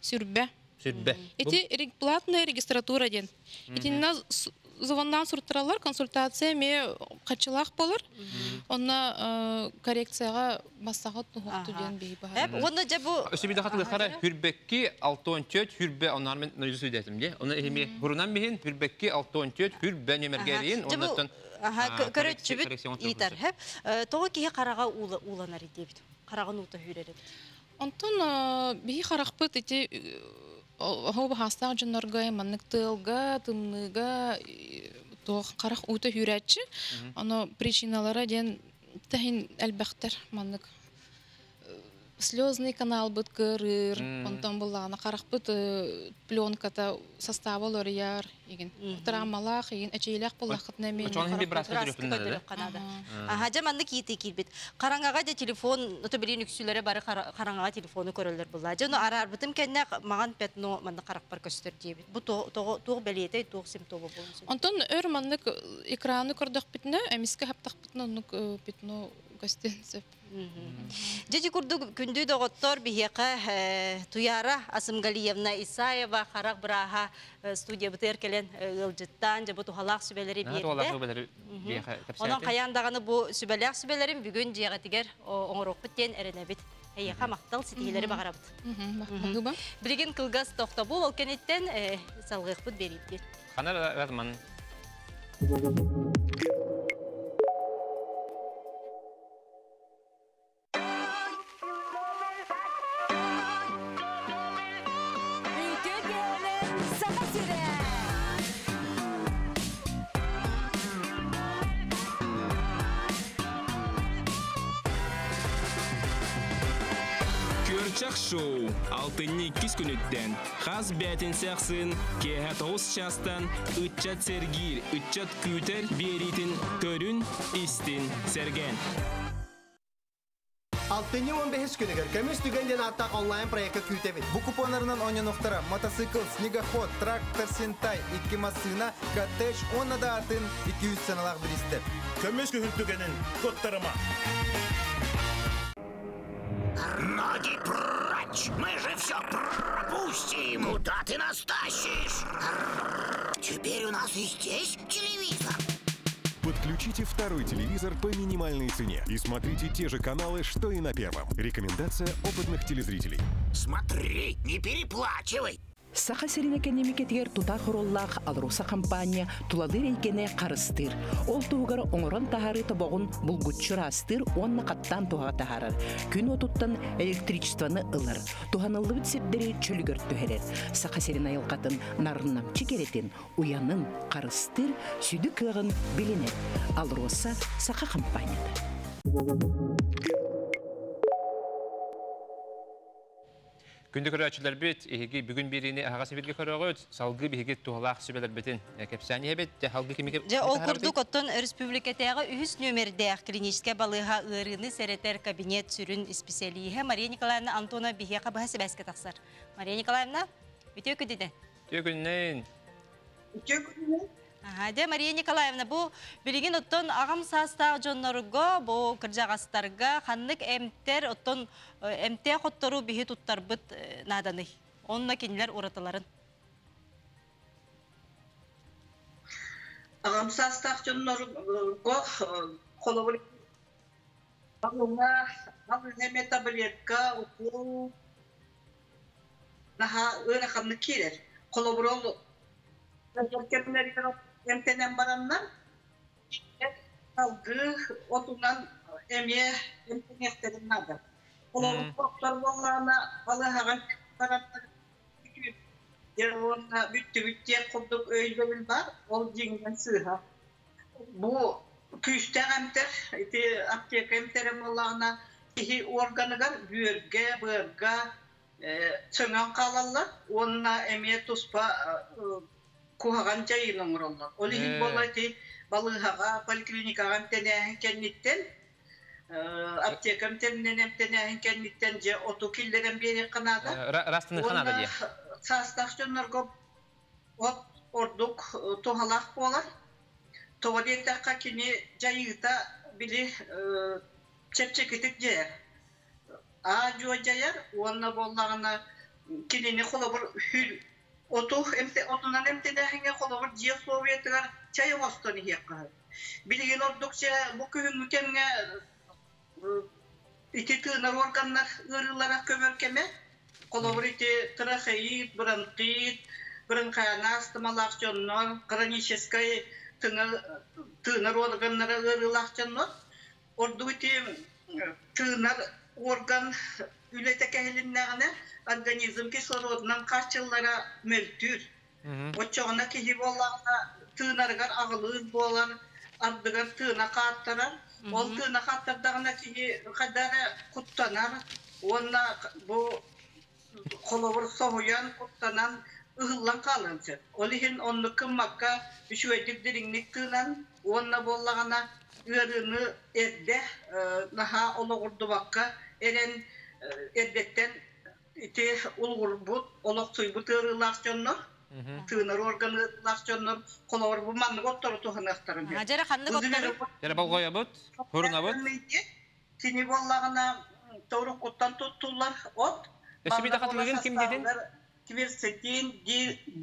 сүрбә. Эти платная регистратура ден. Эти звондан сұрттыралар, консультация ме қачылақ болар. Онна коррекцияға бассағат тұғықты ден бей бағар. Онна жа бұл... Өсібейді қатылы қара хүрбәкке 614 хүрбә онармен нөйзі сөйдетім де. Оны еме ғұрынан бейін хүрбәкке 614 хүрбә нөмергерейін. Көрөтші бүт итар. Тоғы кейі қараға уланар едебіді. Қарағын ұлта хүрер еді. Онтан бей қарақ бұт еті Хоба хастаг жонорга, маннык тылга, тымныга, тоқ қарақ ұйты хүрәтші. Оны причиналары ден тәхін әлбәқтер маннык. Слезный канал бұд кырыр, онтан бұлағына қарақ бұд пленката составы лорияр, травмалақ, әчейләқ бұлақытына мен. Чоңын бибрасы көріп қанады. Жа маннык еті келбет. Қараңаға да телефон, ұты білен үксілері бары қараңаға телефоны көрілер бұлла. Жаны арар бұтым кәнне маған пәтіно манны қарақ бар көстір дейбет. Бұл тоғы бәлеті, тоғы симптомы болын. Онтан өр маннык экраны көрдіқ бітіні, әмескі хаптақ бітіні, онық бітіні көстенсіп. Жеди курду күндү доғыттор бихеқа Туяра Асымгалиевна Исаева қарақ бұраға студия бұты әркелен ұлжыттан жа бұты халақ сүбелері берді. Оның қаяндағаны бұл сүбелер сүбелерін бүгін жеға тігер оңырық біттен әріне біт. Әйеқа мақтал сетейлері бағара бұт. Білген қылғас тоқта бұл ол кенеттен салғық бұт берейді. Қанар ғазман. Көрчақ шоу алтынны кис күніттен қаз бәтін сәқсын кеға 9 частан үтчат сәргір, үтчат күтер беретін көрін істін сәрген. Алтыны 15 күнігер көміс түгенден аттақ онлайн проекті күйтебет. Бұл купонарынан оненоқтара мотоцикл, снегоход, трактор, сентай, 2 машина, коттедж, онада атын 200 саналақ білістер. Көміс күн түгенін коттарыма. Ноги прочь! Мы же все пропустим! Куда ты нас тащишь? Теперь у нас и здесь телевизор. Подключите второй телевизор по минимальной цене и смотрите те же каналы, что и на первом. Рекомендация опытных телезрителей. Смотри, не переплачивай! Саха серине кенемикетигер тута хороллах Алроса компания туладыр эйкене карыстыр. Ол тугар оңорон тахары тобогун булгутчурастыр, онна каттан туга тахарар. Күн отуттан электричествоны ылыр. Туханылы битсепдери чөлгөр төһерер. Саха серине йылкатын нарыннам чекеретин, уянын карыстыр, сүдү кыгын билинет. Алроса Саха компанияда. Күндү көрәчүләр бит, эһиги бүгүн бирине агасы бирге көрөгөт, салгы биһиге тухалак сибелер битин. Кепсәни бит, халгы кимиге. Же ол курдук оттон республикатагы 3 номерде клиническая балыга ырыны серетер кабинет сүрүн специалиһе Мария Николаевна Антона бихека бахасы бәскә таксар. Мария Николаевна, битө күдиде. Төгүннен. Де Мария Николаевна, бу билигин оттон агам саста жоннорго, бу кыржагастарга ханнык эмтер оттон эмте хоттору бихи туттар бит наданы. Онна кинилер ураталарын. Агам саста жоннорго колобур багына метаболетка укол наха ына ханны кирер. Колобурол Emtenen baranlar salgı otundan emye emteneklerin adı. Onun doktor bollağına balığa karattık. Ona bütçe kurduk öyle var. O cingen sığha. Bu küçte emter, aptek emterin bollağına ihi organıgar, bürge, bırga, çöngän kalallar. Onunla emye tuspa kuhagan jayının urallar. Olihin bollayti balığa poliklinikaga tenähen kennitten aptekam tenen tenähen kennitten je otu killeren beri kanada. Rastını kanada diye. Sastaşjonlarga ot orduk tohalak bolar. Tovaletta kini jayıta bili çepçekitik jeyer. A jo jeyer onna bollagana kinini kolobur hül Otuh emte otunan emte dehenge kolor diye Sovyetler çay vastani yakar. Bilgin oldukça bu köyün mükemmel iti tığınar organlar ırılara kömörkeme kolor iti tracheit, bronkit, bronkhana astmalakçonlar, kronicheskay tığınar organlara ırılakçonlar. Ordu iti tığınar organ ületekehelinlerine organizm kislorodundan kaç yıllara möltür. O çoğuna kihi bollağına tığınargar ağılır bolar, ardıgar tığına kattarar. Ol tığına kattardağına kihi kadara kuttanar. Onunla bu kolobur soğuyan kuttanan ıhıllan kalınsın. Olihin onlu kımmakka üşüvecik dirinlik tığınan onunla bollağına ürünü edde naha oluğurdu bakka eren eddetten iti ulgur but, olok suybut ırılakçonlar, tığınar organı ırılakçonlar, kolor bu manlı gottoru tuhanaktarın. Hacara kanlı gottoru? Yara balgoya but, huruna but? Sini bollağına doğru kuttan tuttular ot. Eşi takatılığın kim dedin? Kvirsetin,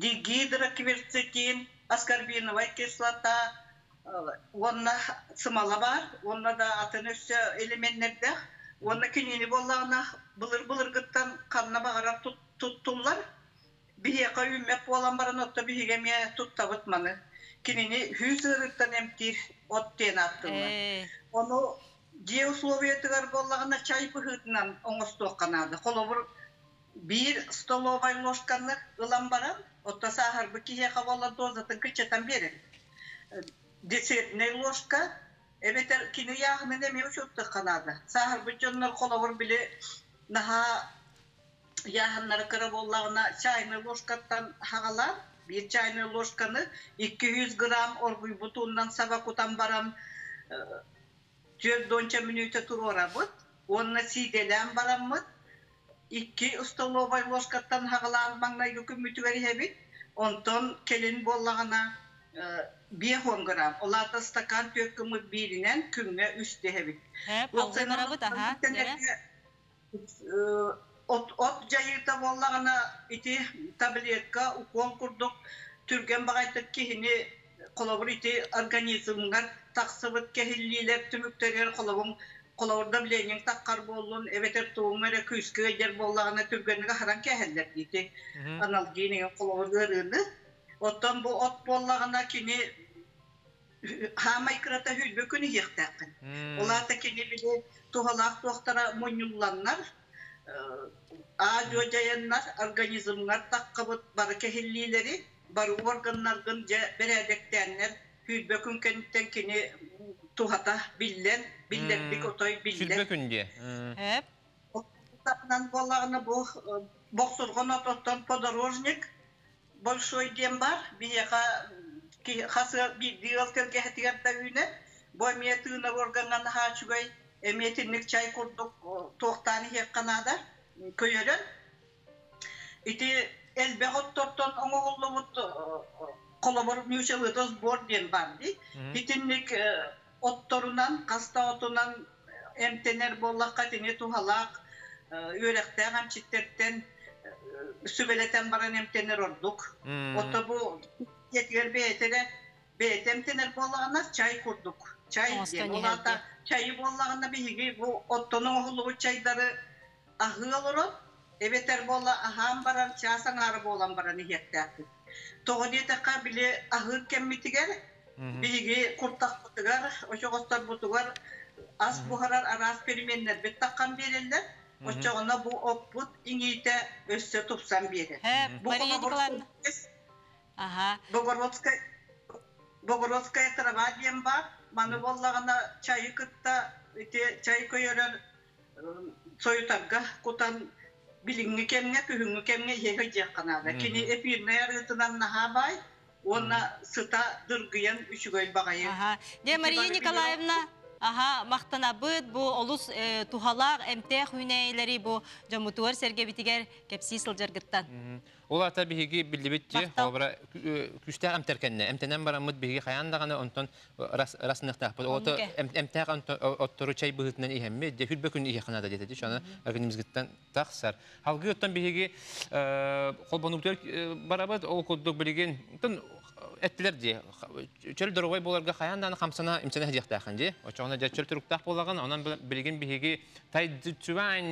dihidrokvirsetin, askarbinovay kislota, onna sımala var, onna da atınış elementlerde. Onda kinini bollağına bılır gıttan kanına bağırar tuttular. Bihiyaka ümmet bolan baran otta bihigemiye tuttabıtmanı. Kinini hüzürükten emtir ot den attığını. Onu geosloviyetigar bollağına çay pıhıtından oңos toqqanadı. Kolobur bir stolovay loşkanı ılan baran, otta sahar bu kihiyaka bolan dozatın kıçatan verir. Desertine loşka, evet kini yağını demiyor çok da kanadı. Sahar bütçünler kolabur bile naha yağınları kırıp ollağına çayını loşkattan hağalar. Bir çayını loşkanı 200 gram orguy butundan savakutan baran 4-10 minüte tur orabıt. Onunla sidelen baranmıt. 2 stolovay loşkattan hağalar mağna yüküm mütüveri hebit. Ondan kelin bollağına 5 gram. Olarda stakan tökümü birinen kümle üstte hebit. Palgınlara bu daha. Ot jayırta bollağına iti tabletka ukol kurduk. Türgen bağaytık kihini kolabur iti organizmgar taksıbıt kehilliler tümükterer kolabun Kolorda bilenin takkar bolun, eveter tuğumere küsküge yer bollağına türgenine haran keheller diydi. Analginin kolorlarını. Ottan bu ot bollağına kini hama ikrata hülbükünü yıktakın. Olar da kini bile tuhalak tuhtara munyullanlar. Ağacı jayanlar, organizmlar takkabıt barı kehillileri, barı organlargın beredektenler, hülbükün kentten kini tuhata billen bir otoy billen. Hülbükün diye. Hep. Otapnan bollağını bu boksurgun otottan podorojnik, bolşoy diyem var, bir yaka ki hası bir diyalker gehtiyatta üne, boy miyatığına organlarını haçugay, emetinlik çay kurduk, tohtani hekkanada, köyeren. İti elbağıt torton oğulluğut kolabor nüşeğitos bor diyen vardı. İtinlik ottorunan, kasta otunan emtener bollak katini tuhalak, yürekten, çitterten, sübeleten baran emtener olduk. Otta bu yetger emtener bollağına çay kurduk. Çay diyen. Ola da çayı bollağına bir bu ottonun oğulluğu çayları ahı olur. Eveter bolla aham baran çasan araba olan baran ihektaktı. Toğudi taka bile ahır kemmitiger, bilgi kurtak butugar, oşoğustar butugar, az buharar aras perimenler bir takkan verirler. Oşoğuna bu oput ingite össe tupsan verir. Mariya Nikolaevna. Bogorodskaya travadiyem var, manu bollağına çayı kıtta, çayı koyuyor, soyutarga, kutan bilingi kemne, kühüngü kemne yehecek kanada. Kini epirmeye rıtıdan naha bay, ona sıta dırgıyan üçügöy bağayı. De Mariya Nikolaevna, maqtanabıt bu olus tuhalak emteh hüneyleri bu jamutuar serge bitiger kepsi sıljargıttan. Ola tabii ki bilibitçi, obra küste emterkenne, emtenen baramıt bilgi hayandağına ondan rasnıqtaq. Oto emtaq ottoru çay bıhıtından ihemmi, de hülbekün ihekhanada dedi. Şu an organizmizgitten taqsar. Halgı ottan bilgi kolbonu biter barabat o kodduk bilgin ettiler diye. Çöl durgay bolarga hayandağına kamsana imsana hediyaktaqın diye. O çoğuna çöl turuktaq bolağın, ondan bilgin bilgi tay tüven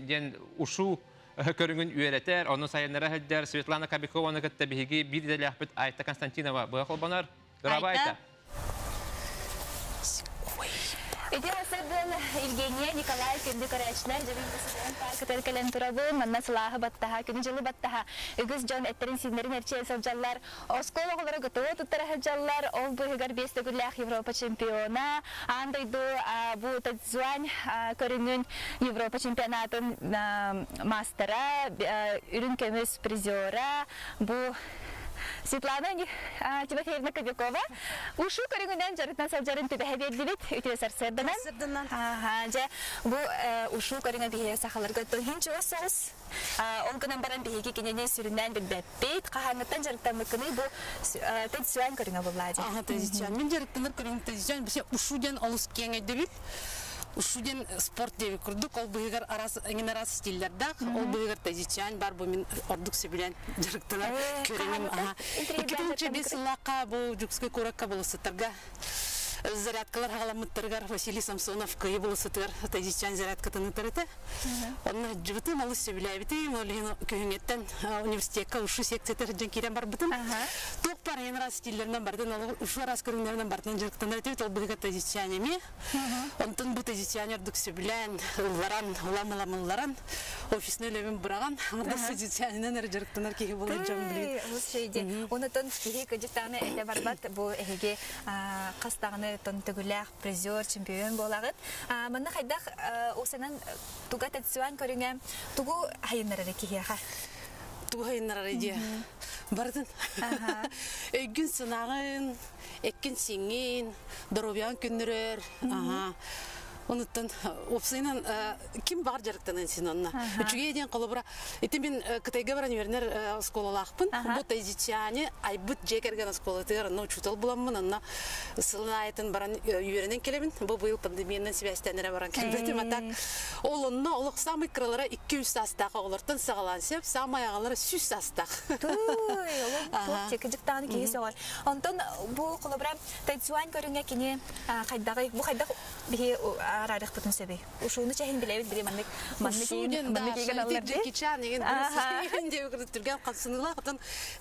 diyen uşu körüngün üyereter, onun sayınlara hediyer, Svetlana Kabikovan'ı kıtta bihigi, bir de lahbet Ayta Konstantinova. Bu kolbanar, duraba Ayta. Ити асырдын Евгения Николай күнді көрәчілер жабыңдысыдың паркытыр кәлін тұрабы, манна сылағы баттаға, күні жылы баттаға. Үгіз жон әттерін синерін әрче сылжалар. Оскол оғылары ғытуы тұттары хәджалар, ол бұғығар бесті күрләқ Европа чемпиона. Андайду бұл тәтзуан көріңін Европа чемпионатын мастера, үрін көміз призера, бұл Светлана Тимофеевна Кобякова. Ушу көрүнгүнөн жарыктан сабжарын төбөһө бердибит, үтө сарсырдынан. Бу ушу көрүнгөн бие сахаларга тохин чугасыз. Ол күнөн баран биеге кенене сүрүнөн билбеппейт, кахаңыттан жарыктан мыкыны бу тедсуан көрүнгө буллади. Тедсуан. Мен жарыктан көрүнгөн тедсуан бисе ушуден алыс кеңейдибит. Ушуден спорт деби курдук, ол быйгар эңин арасы стилдерда, ол быйгар тедсуан бар бу мен ордук себилен жарыктан көрүнгөм. 2005 жылака бу жукской куракка болусуттарга зарядкалар хагаламыттаргар Василий Самсонов кыйы болусуттар тедсуан зарядкатын тарыты. Онна жыбыты малы себилебити, молин көңөттен университетке ушу секциятер жан бар бутун. Ток бар эңин арасы стилдерден бардын, ал ушу арасы көрүнгөндөрдөн бардын жарыктан тарыты, ол быйгар тедсуан эми. Онтон бу тедсуан ордук себилен, уларан, уламаламаларан, офисный левин бураган, анда тедсуаннан жарыктанар кеге болот жан билет. Онотон кеге көжүктаны эте барбат, бу эге кастагыны тон төгүләк призер, чемпион болагыт. Мына хайдак осанан туга тедсуан көрүнгөн, тугу хайыннары кеге ха. Тугу хайыннары ди. Бардын. Эгүн сынагын, эккин сиңин, доробиян күннөрөр. Онуттан опсайнан ким бар жарыктанын сен онна. Үчүгө еден колобура. Эти мен Кытайга баран вернер школалакпын. Бу тедсуаны айбыт жекерген школатыр, но чутал буламмын, онна сылайытын баран үйренен келебин. Бу быйыл пандемиядан себестенере баран келбетим атак. Ол онна олук самый крылары 200 астагы олортон сагалансып, самый агалары 100 астак. Туй, олук текижиктаны кейсе ой. Онтон бу колобура тедсуан көрүнгө кини кайдагы бу кайдак бии арарых бүтін сөбей. Ушуны чәйін білебіз біле манны кеген алыр де. Кичан еген бірісі де өкірдіктірген қансынылар.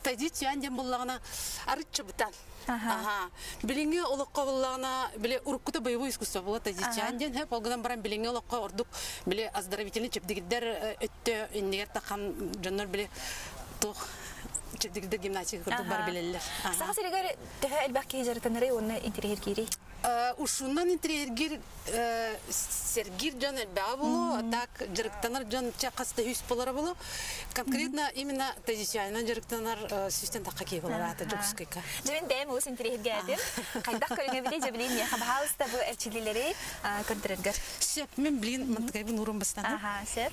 Тәді түйен ден болағына арытшы бұтан. Билинге олыққа болағына біле ұрыққыта боевой искусство болады. Тәді түйен ден хеп олғыдан баран билинге олыққа ордық біле оздоровительный чепдігіддер өтті үндегер таққан жонлар біле тұқ чепдігіддер гимнастика көрдік бар білелер. Саға сәрегер тәхі әлбәқ кейжарытаныры оны интерьер кейрей? Ушундан интерьергир сергир жон элбаа болу, так жарыктанар жон чакаста хүс болары болу. Конкретно именно традиционный жарыктанар сүстен такка кей болары ата жокскайка. Жабен дэм ус интерьергә адым. Кайдак көрүнгө биле жабелин я хабалста бу элчилилери көрдүргөр. Шеп мен билин мынткай бу нурун бастан. Шеп.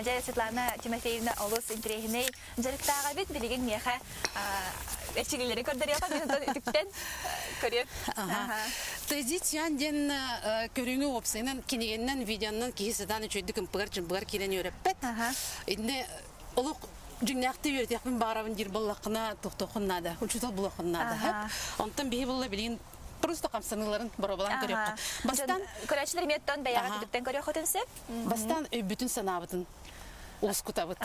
Жая Светлана Тимофеевна олус интерьерне жарыктага бит билеген меха элчилилери көрдүрөп мен үтүктен көрөп. Традицион ден көрүнгө опсайнан кинегеннен видеоннан кийседан үчөйдү кымпыгар кирен өрөппет. Инде олук жүңнакты өтөкмүн барабын жер боллакына токтокуннада, учутал булакыннада. Онтон бии болла билин просто камсаныларын барабалан көрөк. Бастан көрөчлөр меттон даяга түптен көрөк отенсе. Бастан бүтүн санабытын оскутабыт.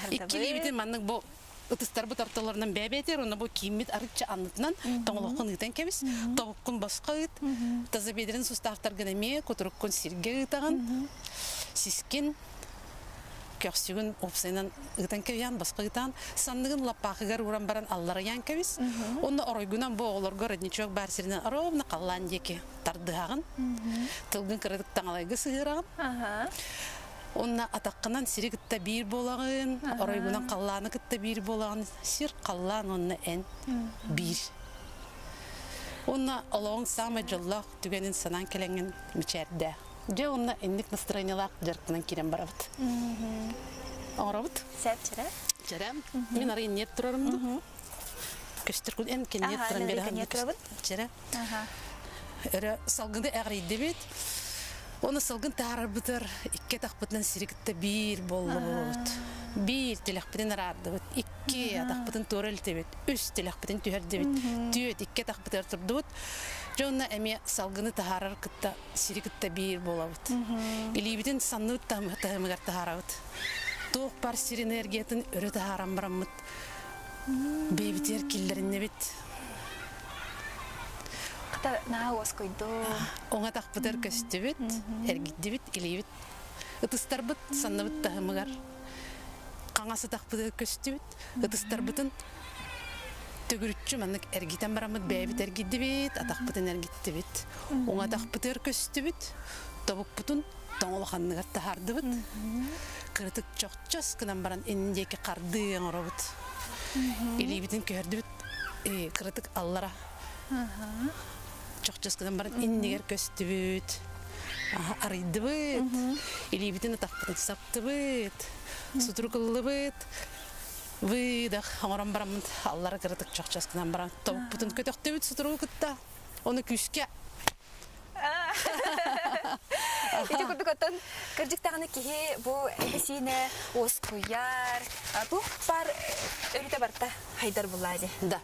Иккилибитин маннык бу Утыстар bu tartalarından bebeder, ona bu kimit arıkça anlatınan toğulukun ıtan kemis, toğukun başka ıt, taza bedirin sustavtar gönemi, koturukun sirge ıtağın, siskin, köksügün opsaynan ıtan keviyan, başka ıtan, sandığın lapakıgar uğran baran allara yan kemis, onu oraygunan bu oğulurga rödniçok barsirinden arabına kallan deki tardığın, tılgın kırıdık tağalaygı sığırağın, Онна атаққынан сирі кітті бір болағын, орайгынан қалланы кітті бір болағын, сир қаллан онна ән бір. Онна олауың самы жыллақ түгенін санан келенген мүчәрді. Же онна әндік настроениялақ жарқынан керен барабыд. Оңырабыд? Сәп чәрі? Чәрі. Мен арайын нет тұрарымды. Көстір күн ән кен нет тұрам бері. Чәрі. Өрі салғынды әғірейді бет. Оны сылгын тағар бұтыр, икке тақпытынан сирікітті бір болы бұд. Бір телеқпытын арарды бұд, икке тақпытын төрелті бұд, үш телеқпытын түйерді бұд, түйет икке тақпытыр тұрды бұд. Жонна әме салгыны тағарар күтті сирікітті бір болы бұд. Илейбітін санны бұд тағымығар тағара бұд. Тоқ бар сир энергиятын өрі тағаран барам бұд. Бейбітер келдеріне бұд. Наға оскойду. Оңа тақпытыр көсті бүт, әргідді бүт, илей бүт. Үтістар бүт, санны бүт тағымығар. Қаңасы тақпытыр көсті бүт, үтістар бүтін төгірітші маннық әргітен барамыд бәйбіт әргідді бүт, атақпытын әргідді бүт. Оңа тақпытыр көсті бүт, тобық бұтын тоңылғанныгар тағарды бүт. Кырытық чоқчас кынан баран әніндекі қардыың ұры бүт. Илей бүтін көрді бүт, кырытық аллара. Чоқчаскадан баран иннегер көсті бүт, арайды бүт, илейбітін атақпытын сапты бүт, сутырқылы бүт, выдақ, оңыран барамын, аллары кірдік чоқчаскадан баран, табық бұтын көтіқті бүт, сутырғы күтті, оны күшке. Ити күрдік оттан, кірдік тағыны кейі бұл әкесіне ос құяр, бұл бар өріте барта хайдар бұлады. Да,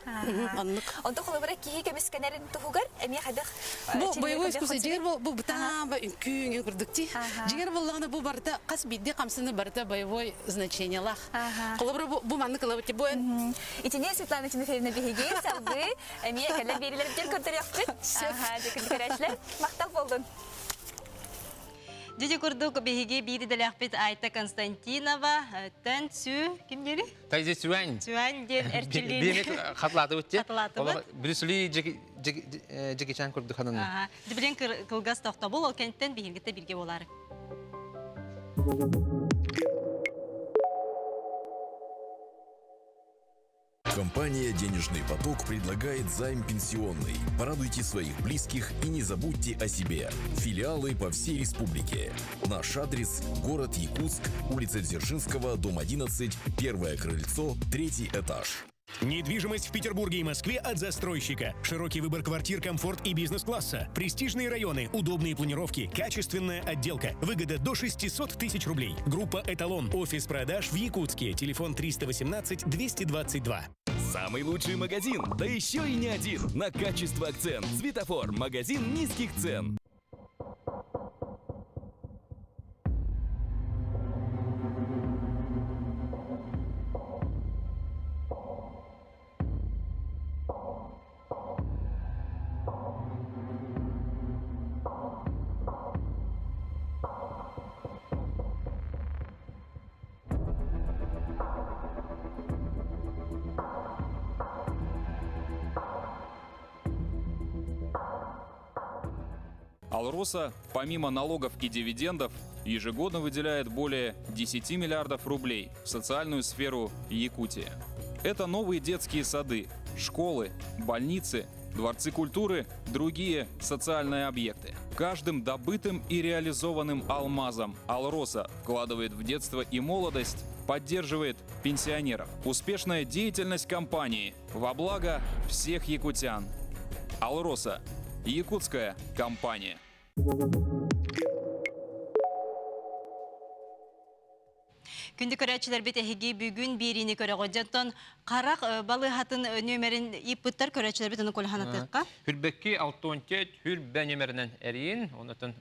анлық. Онды қолы бұра кейі кәмескенерін тұхуғар, әме қадық... Бұл бойғы өскөсі, жегер бұл бұтан ба үнкүйін күрдікті. Жегер болағына бұл барда, қас бидде қамсыны барда бойвой значениялақ. Қолы бұра бұл манны қылабыте бойын. Итіне Светлана Тимофеевна бігеге салғы, әме кәлі берілердер көрдір Мақтал болдun. Деде көрдік бігеге бейді дәләқпет Айта Константинова, тән сүй, кім дері? Тайзе Сюань. Сюань ден әрчілден. Беймет қатылаты өтте. Қатылаты бұд. Брюсселі жекечан көрді қанын. Дебілен қылғас тоқта бұл, ол кәнттен бейгетті бірге болары. Компания «Денежный поток» предлагает займ пенсионный. Порадуйте своих близких и не забудьте о себе. Филиалы по всей республике. Наш адрес – город Якутск, улица Дзержинского, дом 11, первое крыльцо, 3-й этаж. Недвижимость в Петербурге и Москве от застройщика. Широкий выбор квартир, комфорт и бизнес-класса. Престижные районы, удобные планировки, качественная отделка. Выгода до 600 тысяч рублей. Группа «Эталон». Офис продаж в Якутске. Телефон 318-222. Самый лучший магазин, да еще и не один. На качество акцент. Светофор. Магазин низких цен. «Алроса» помимо налогов и дивидендов ежегодно выделяет более 10 миллиардов рублей в социальную сферу Якутии. Это новые детские сады, школы, больницы, дворцы культуры, другие социальные объекты. Каждым добытым и реализованным алмазом «Алроса» вкладывает в детство и молодость, поддерживает пенсионеров. Успешная деятельность компании во благо всех якутян. «Алроса» – якутская компания. Күнді көрәтшілер бет әхеге бүгін беріне көрі ғоджаттан қарақ балы хатын нөмерін иппыттар көрәтшілер бет оны көліхана тұққа? Хүрбәкке 6-10 хүрбә нөмерінен әрейін, онытын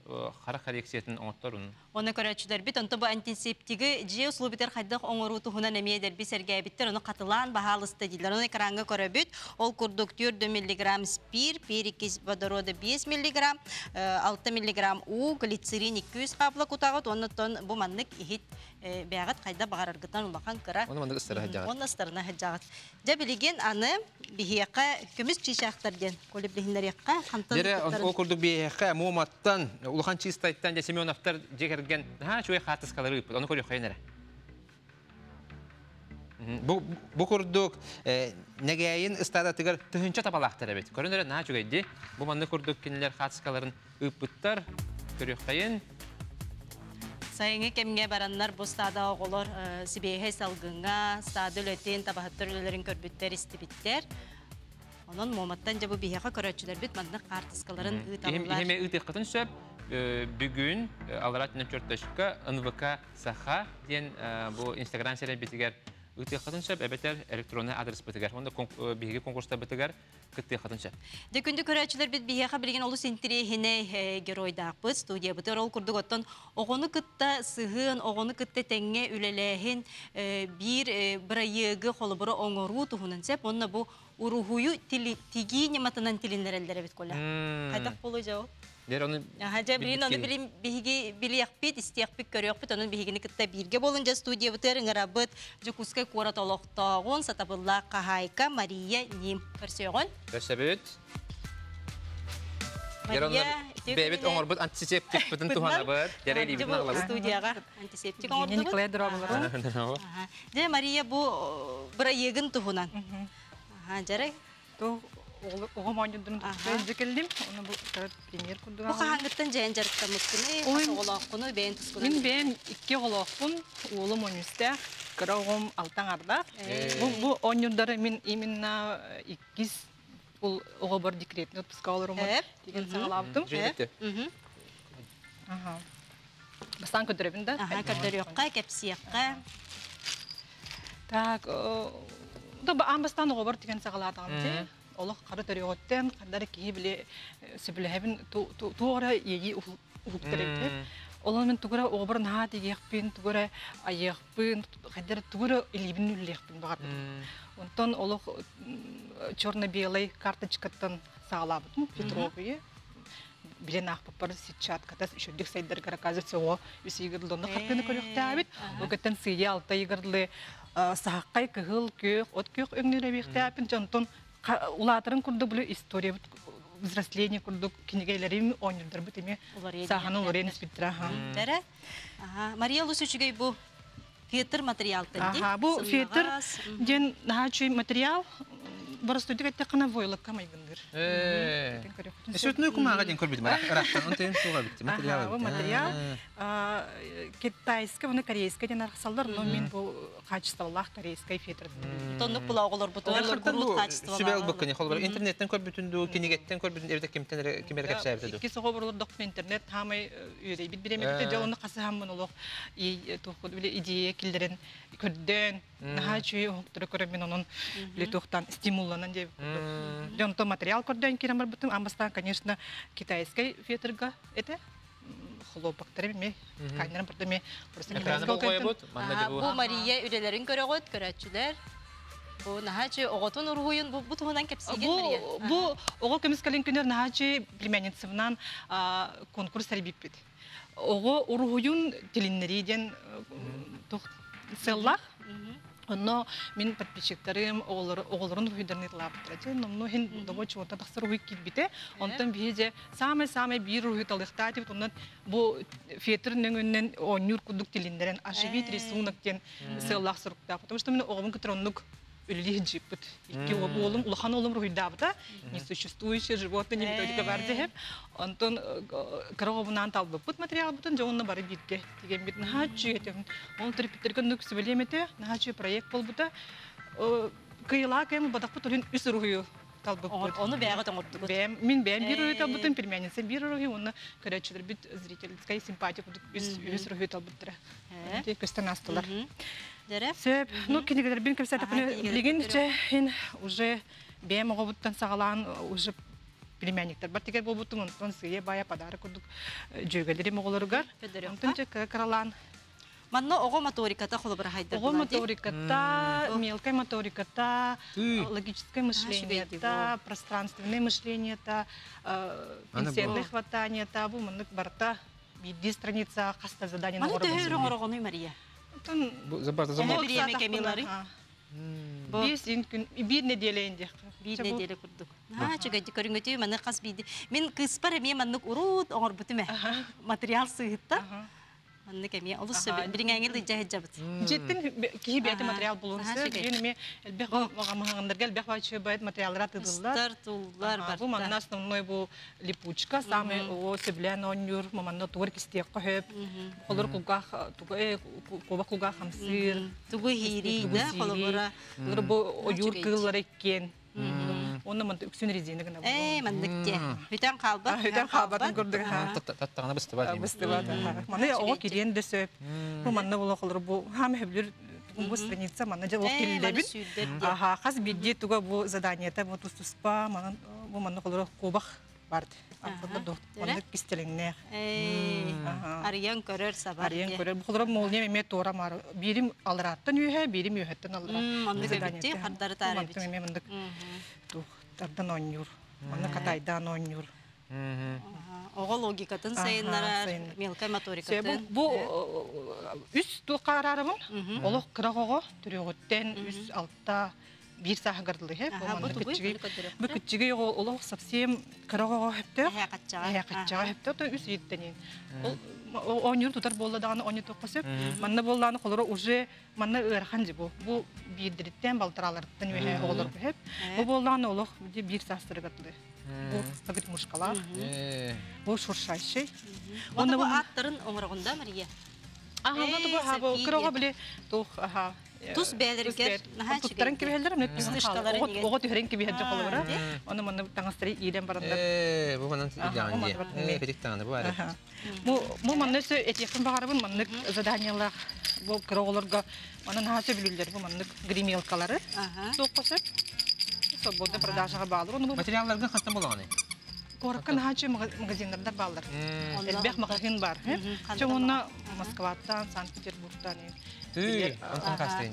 қарақ коррекциятын оңыттар оның. Оны көрәтшілер бет, онты бұл антисептігі же ұсылы бітер қайдақ оңыру тұхынан әмейдер бі сәргәй біттер, оны қатылан бағалысты дейлер. Оны экранға көрі бүт, ол күрдік 4 миллиграмм спир, перекис водороды 5 миллиграмм, 6 миллиграмм у, глицерин 200 қаплы құтағыт, онытын бұл маннық ехет бәғат қайда бағарарғыдан ұлақан қыра. Оны мандық ұстары хаджағат. Оны ұстарына хаджағат. Жа білеген аны бігеққа көміс чишақтарден көлі білігіндер еққа қантын. Дере, ол күрдік бігеққа мұматтан, ұлақан чистайттан, де Семеновтар жекерген, шуай қатыс қалары үппіт, оны көрі қойын әрі. Бұл күрдік нәгәйін ұстадатығыр түхінші табалақтар әбет. Көрін әрі, шуайды, бұл манды күрдік кенелер қатыс қаларын үппіттар, көрі қойын. Сайыңы кемге бараннар бұл стада оғылар сібейхе салғыңа, стады өлетен табахаттар өлелерін көрбіттер, істебіттер. Onun momentten de bu biheqa körəçülər bit məndə qartıskaların ıtalırlar. Heme ıtıqıtın söp bugün Alratın çörtəşka NVK saha diyen bu Instagram seriyən bitiger ıtıqıtın söp əbətər elektronlu adres bitiger. Onda biheqi konkursta bitiger ıtıqıtın söp. De gündü körəçülər bit biheqa bilgin olu sentirehine geroydaq studiya bitir ol kurduk ottan oğunu kıtta sığın, oğunu kıtta tenge ülelehin bir ayığı xoluburu oңору tuğunun söp. Onda bu uruhuyu tigi nematından tilinlerellere bit kolla. Haydaq bolu jao. Der onu bilin onu bilim bihigi biliyaqpit istiyaqpit körüyaqpit onun bihigini kitta birge bolunca studiya biter ngarabıt jukuska kurat oloqtağın satabılla Kahayka Maria Nim versiyon. Versebet. Der onu bebet oңорбут антисептик бүтін туғанабыт. Der eli bitna alabıt. Studiyaga antiseptik oңорdu. Николай Дробова. De Maria bu bir ayıgın tuğunan. Жарай. То оғам ойнудың түзді келдім. Оны бұл премьер күндіға. Бұл қағаңғыттан жайын жарықтамыз күні, қасы олақ күні, бәйін тұс күні? Мен 2 олақ күн, олым ойнысты, кіра оғым алтан ардақ. Бұл ойнудары мен именно 2 оға бар декретні отпысқа оларым деген сағалабдым. Бастан көдіребін да? Көдіріққа, кәпсияққа. Так, амбастан оғабар деген сағаладығым. Олық қары түрі өттен, қандары кейі біле сөбілі туғыра егі ұғықтыр еді. Олармен туғыра оғабар наға дегеқпен, туғыра аяқпен, қандары туғыра елебін үлілеқпен бағарды. Онтан олық черно-белый карточкаттан сағалабыдым, Петровые. Билен ақпапар сетчат катас үшірдік сайдарға оказывается о үсі егірділді қапқаны көріқті әбет. Оғыттан сүйе алта егірділі саққай кығыл көк, от көк өңнері бекті әпін. Жонтон улатырын күрді бұлы история взросление күрді кенегейлерім ойнырдар бұт еме сағаны оларен іспеттір. Мария Лусучігей бұл фетр материал тәнде? Бұл фетр ден нағачы материал барыстойдық әтті қана войлық қамайғындар. Сөтіні күмаға ден көрбейді ма? Рақтан ұнтайын суға бітті материал. Бұл материал китайскай, оны корейскай ден арқысалдар, но мен бұл қачысталақ корейскай фетр. Тонық бұл ауғылар бұты олар күрілт қачысталақ. Sübel бұққыны, қолбар интернеттен көрбітінді, кенегеттен көрбітін, ерді кемер кәпсі әбді. Икки соға бұрылыр интернет, хамай үйрей бит біремекті, де оны қасы хамын олық идея келдерін көрден, наға чүйе оқтыры көрі мен оның летуқтан стимулланан деп. Жонто материал көрден керем бар бұтым, амбастан, конечно, китайскай фетрға әті. Хлопақтары ме, қайнарым бірді ме. Бұл Мария үрелерін көрі ғойд, көрәтшілер. Бұл нағачы оғытын ұрғойын бұл тұғынан кәпсеген Мария. Бұл оғы көміскален күндер нағачы племянницевнан конкурс әрбіп беді. Оғы ұрғойын теліннериден сыллақ. Но мен подписчиктарым оғылырын рухидарны лаптырады. Но хин дово чего-то тахсыр рухи китбите. Онтан биже самый бир рухи талыхта деп ондан бу фетернен өннен онюр кудук тилиндерен ашибит рисунактен сыллах сұрықта. Потому что мен оғымын кітронлық үлі жиппет. Икки оғылым, улахан оғылым рухидабыта. Несуществующие животные не методика барды. Антон караговынан талбыппыт материал бутын жоғынна бары битке. Деген бит нахачу етем. Он терпеттерген нүк сөйлемете, нахачу проект болбыта. Кыйла кем бадақпыт олин үс рухию талбыппыт. Оны бәғі тоңырды бұд. Мен бән бир рухию талбытын, перменесен бир рухию, оны көрәтшілер бит зрительскай симпатия будут үс рухию талбыттыра. Көстен астылар. Сөп, ну кенегелер бен кепсе тапыны билеген уже бәм оғабыттан сағалан уже племянниктер бар тегер болбуттум, онтон сые бая подарок курдук жөгөлерим оголоргар. Онтон же каралан. Манна ого моториката холобра хайдыр. Ого моториката, мелкая моториката, логическое мышление, пространственное мышление, пенсионное хватание, бу мындык барта бидди страница каста задание на город. Маны төгөр оңорогону Мария. Забарда замок. Биреме кемелары. Bir nedele indi. Bir nedele kurduk. Ha, çünkü körüngötü məni qas bidi. Men kıspar men manlık urut oңор butime. Material sığıtta. Manlık kemiye olursa biringengel jahjabıt. Жетtin ки бәте материал булунса, юнме элбек магамагандыр гел бек бачы байт материаллар тыдылдар. Стартуллар бар. Бу манна основной бу липучка, самый о себлян онюр, манна тугар кистек көхөп. Холор куга туга куга хамсыр, тугу хири да холора. Бу оюр кыллар эккен. Оны мында үксүн резина гына. Мындыкке. Хүтән калба. Хүтән калбатын күрдүк. Таттагына быстыбат. Быстыбат. Маны о кирен дөсөп. Бу манна була кылыр бу хам хөблөр бу страница манна же окилдебин. Аха, хас бидди туга бу заданиета бу туспа, маны бу манна кылыр кобах барды. Антында маны кистелеңне. Арыян көрөр сабар. Арыян көрөр. Бу кылыр молне меме тора мар. Бирим алыраттан үйе, бирим үйөттөн алырат. Маны битти, хардары тарабит. Маны мындык. Тардан онюр, маны катайдан онюр. Ого логикатын сайыннара, мелкай моторикатын. Бу үс туқарарымын, олық қырағығы түрегіттен үс алтта bir saha gardlı hep. Bu küçüğü olaq совсем қырағығы hepті. Аяқатчаға hepті. O da üst yeddenin. On yıl tutar bolladağını 10 toqasıp. Manna bolladağını kolları уже manna ırxancı bu. Bu bildiritten baltıralardan olur hep. Bu bolladağını olaq bir sastırı gardlı. Bu sakıt muşkalar. Bu şurşay şey. Onda bu atların oңырағында Мария. Bu kırağa bile toq aha. Tuz belirker. Tutarın gibi helder mi? Oğa tühren gibi helder kolları. Onu manna tangastırı iyiden barandar. Bu manna yani. Mepedik tanı bu arada. Bu manna etiyakın bağırabın manna zadanyalar bu kırağalarga manna nahası bilirler bu manna grimiyalkaları. Toqasıp свободно продажаға bağlıdır. Материалларга хастан болғаны? Коракка нахачы магазиндарда bağlıdır. Элбек магазин бар. Чоңуна Москвадан, Санкт-Петербургдан. Онтан кастайын.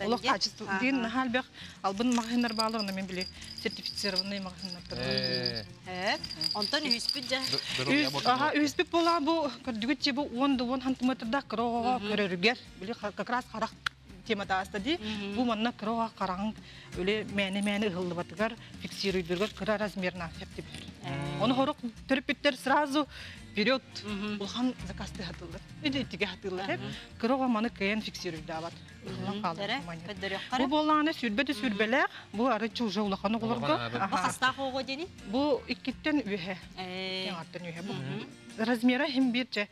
Олық качество дейін нахалбек албын магазиндар bağlıdır. Оны мен біле сертифицированный магазиндар. Онтан үйіспет жа? Үйіспет бола бұл көрдігітче бұл 10 сантиметрда кыроға көрерігер. Біле как раз қарақ темада астады. Бұл манна кыроға қарағын öyle мәне ылды батыгар фиксируйдыргар кыра размерна хептеп. Оны хорок төрүп биттер сразу вперед. Улхан заказты хатылды. Идетиге хатылды хеп. Кырога маны кыян фиксируйда бат. Бу боланы сүрбелер. Бу ары чужа улаханы колорго. Хаста хого дени? Бу иккиттен үйе. Яңаттан үйе бу. Размера hem birçe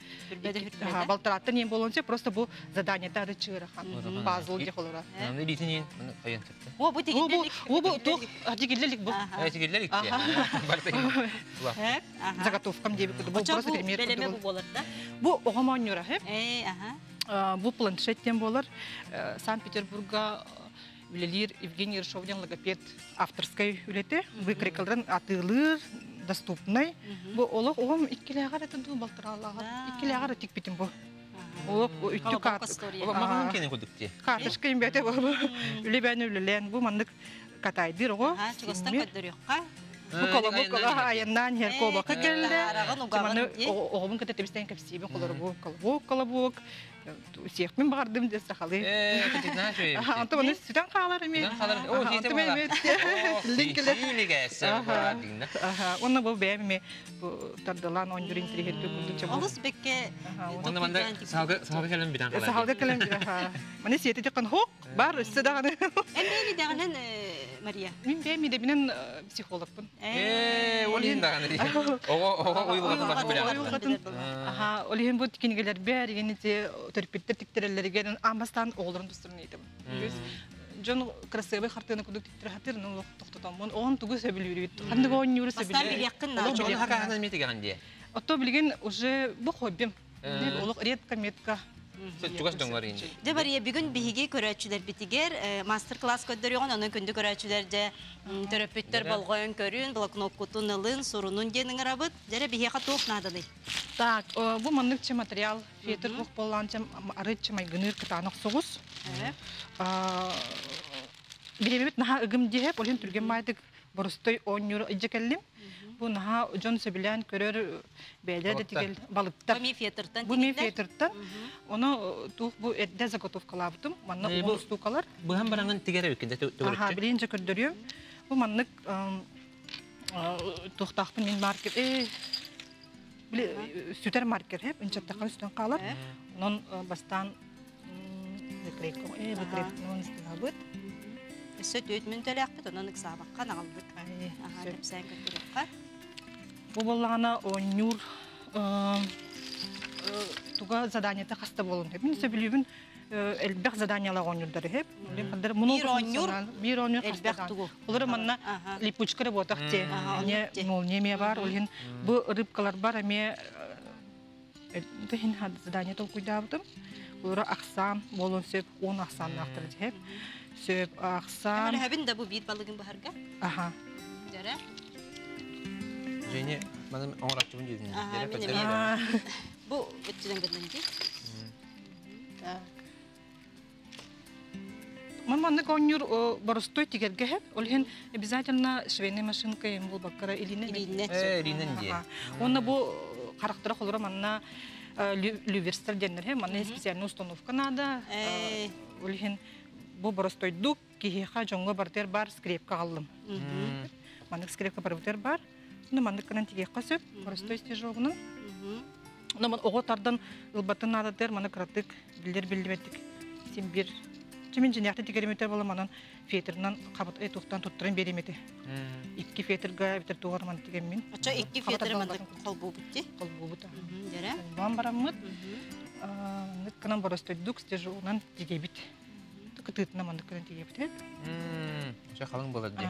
baltarаттан ем болонса просто бу задание тары чырахан. Базыл де холора. Ne bitinin kayın çıktı. Bu digillik. Bu тоқ digillik bu. Digillik. Заготовкам дебі күді. Бұл просто пример күді бұл. Bu оғаманюра hep. Bu planşetten болар. Санкт-Петербурга Вилелир Евгений Ершовден логопед авторской үлеті. Выкрикалрын атылыр, доступный. Bu олық оғам иккілеғар әтінді балтыралағар. Иккілеғар әтік бітім бұл. Олық үтті Мағын кені көдікте? Картышқа ембәті бұл. Үлі бәні үлілен. Bu мандық катайдыр оғы. Чығыстан көддір yoqqa. Bu kola ayından her kola keldi. Oğumun kötü temizden kapsibin kolları bu. Kolabuk. Сехмен бардым десе халы. Кытына шөй. Антон оны сүтен қалар эме. О, жете бала. Оны бұл бәйме тардылан он жүрін тирехетті күндүче. Олыс бекке. Оны манда салга келем биден калар. Салга келем. Мане сети жакан хок бар үстө даганы. Эмели дагынан Мария. Мен бәйме де менен психологпун. Олин даганы. Ого уйгулган Аха, олиһин бу тикинигелер бәр генете терпиттер тиктерелерге амбастан олорун тустурун идем. Жон красивый хартына кудук тиктер хатыр ну токтотомун. Он тугу сөбүлүрүт. Кандай он юру сөбүлүрүт. Бастан билякын. Ол хакаһынан метеген ди. Ото билген уже бу хоббим. Олук редко метка. Тугас доңлар инде. Де Мария бүгүн биһиги көрөчүлөр битигер мастер-класс көдөргөн, анын күндү көрөчүлөрдө терапевттер болгон көрүн, блокнот кутун ылын, сурунун денин арабыт, дере биһига тоокнадылы. Так, бу мандыкчы материал, фетр бок болганча арычы майгыныр кытанак согус. Биремет наха ыгым деп, олен түрген майдык боростой 10 euro ижекеллим. Бу наха жон сөбүлән көрөр бәйләр дигел балыктар. Бу ми фетыртан. Оны тух бу эдде заготовкалаптым. Манна ол стукалар. Бу һәм баранган тигәре үкендә түгәрәк. Аха, биринче көрдөрөм. Бу маннык тухтахпын мен маркет. Сүтер маркер хеп, инчаттакан үстөн калар. Онон бастан викрейком стабыт. Сөт 4 минут эләкпет, онон иксабакка алдык. Аха, деп сән көтөрөккә. Бу боллагана онюр туга заданията хаста болун деп. Мен сөбүлүбүн элбек заданиялар онюрдары хеп. Бир онюр хаста. Олар манна липучка работакте. Не молния бар, олин бу рыбкалар бар, эме дехин хад задание тол куйдабытым. Олар аксан болун сөп 10 аксан актырды хеп. Сөп аксан. Мен хәбин дә бу бит балыгын баһарга. Аха. Дәрә. Жене, мен оңрачыбын дидин. Бу өттүдән гәдәнди. Так. Маманы конюр боростой тигерге хеп. Олхен обязательно швейная машинка им бул баккара илине. Илинен. Онна бу характера холора манна люверстер денер хеп. Манна специальная установка надо. Олхен бу боростой дук кихиха жонго бартер бар скрепка алдым. Маннык скрепка бартер бар. Ну маннык канан тиге касып боростой стежогуну. Ну ман оготардан ылбатын надо тер маны кратык билдер-билдебеттик. Сен бир Чемен жинякты тигереметер бола манан фетернан кабыт туктан туттырын беремети. 2 фетерга битер тугарман тигемин. Ача 2 фетер мандык колбу бутти. Колбу бута. Дере. Вам барамыт. Канан боростой дук стежогунан тигебит. Кытытна мандык канан тигебит. Ача халың болады де.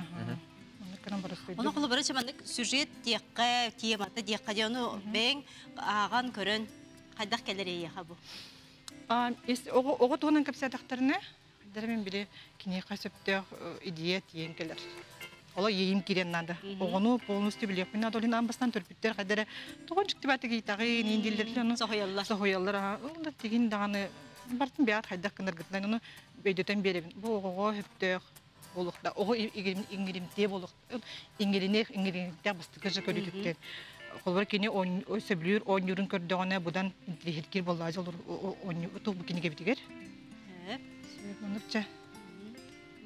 Оны кылы биринчи мандык сюжет тиякка, тематы тиякка дияну бең аган көрөн кайдак келер эйеха бу. Ого тугунан кепсетактарына дәрмен бире кине касыптык идея тиен келер. Ола ейим кирен нада. Огону полностью билек мен адолин амбастан төрпүттер кадере тогончук тибатыгы тагы ниндилдер аны сохояллар. Онда тигин даганы бартын биат хайдак кыныргытнан аны бөйдөтөн беребин. Бу ого хөптөк болукта. Ого иңиримте болук. Иңиринте бастыкы көрүтүттен. Холбар кине он сөбүлүр 10 юрун көрдөгөнө будан интеллигенткир болла жолдор 10 тук букиниге битигер. Сөбүнүкчө.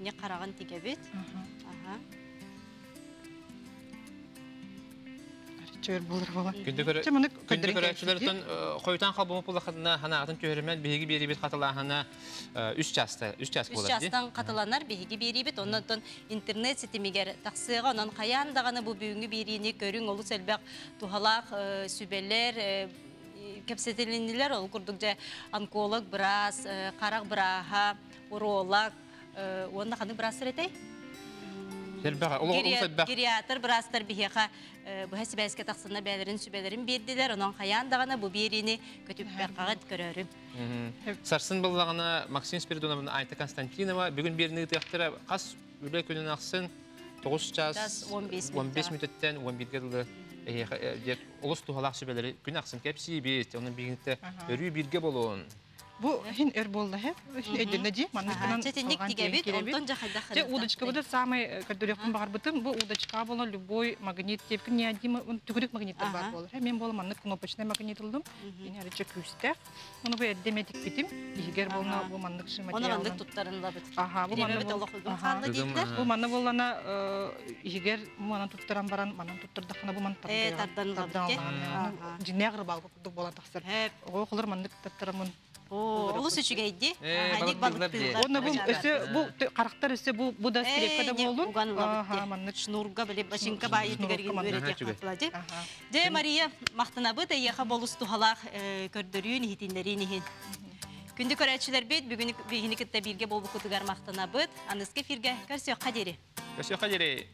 Не караган тигебит. Аха. Чөр булар бала. Күндө көрөчүлөрдөн койтан калбымы булакына ханатын төрөмөн биги берибит каталахана 3 час болот. 3 частан каталанар биги берибит. Оннан интернет сетимигер таксыга онан каяндаганы бу бүгүнгү берини көрүң олу селбек тухалак сүбелер кепсетелиндилер ол курдук же онколог брас, карак браха, уролог, онда кандай брас эретей? Гериатр брастар бихеха бу хасибайскә тахсына бәләрен сүбәләрен бердиләр, онан хаяндагына бу берини көтүп бакагат көрөрүм. Сарсын буллагына Максим Спиридоновна Айта Константинова бүгүн берини тыяктыра кас үле күнүн аксын 9 час 15 минуттан 11 гылды дет улус тухалак сүбәләре күн аксын кепси бит, онун бигинте өрү бирге болуун. Bu hin erbolda hep edildi di. Manlıktan. Çetinlik digabit ondan jahada Те удочка будет самый, который в бар бутым, bu удочка была любой магнит, тепки необходимо, он тюрик магниттер бар болар. Мен болам маннык кнопочный магнит алдым. Мен әрече күстәп. Оны бу әддеметик битим. Игер болна бу маннык ши материал. Оны маннык туттарында бит. Ага, бу манны бол. Бу манны болана игер мана туттаран баран, манан туттардахна бу манны тардан. Жинегр бал бола тахсыр. Оғылар маннык туттарамын. Олус үчүгейди. Ханик балыктыгы. Оны бу карактар өсө бу да скрепкада болду. Ага, маннык шнурга биле башинка байы тигерген өйрөтө катылады. Же Мария мактанабы да яха болусту халак көрдөрүн хитиндерин хин. Күндү көрәчиләр бит бүгүн бигиникте бирге болбу кутугар мактанабы. Аныска фирге көрсө кадери. Көрсө кадери.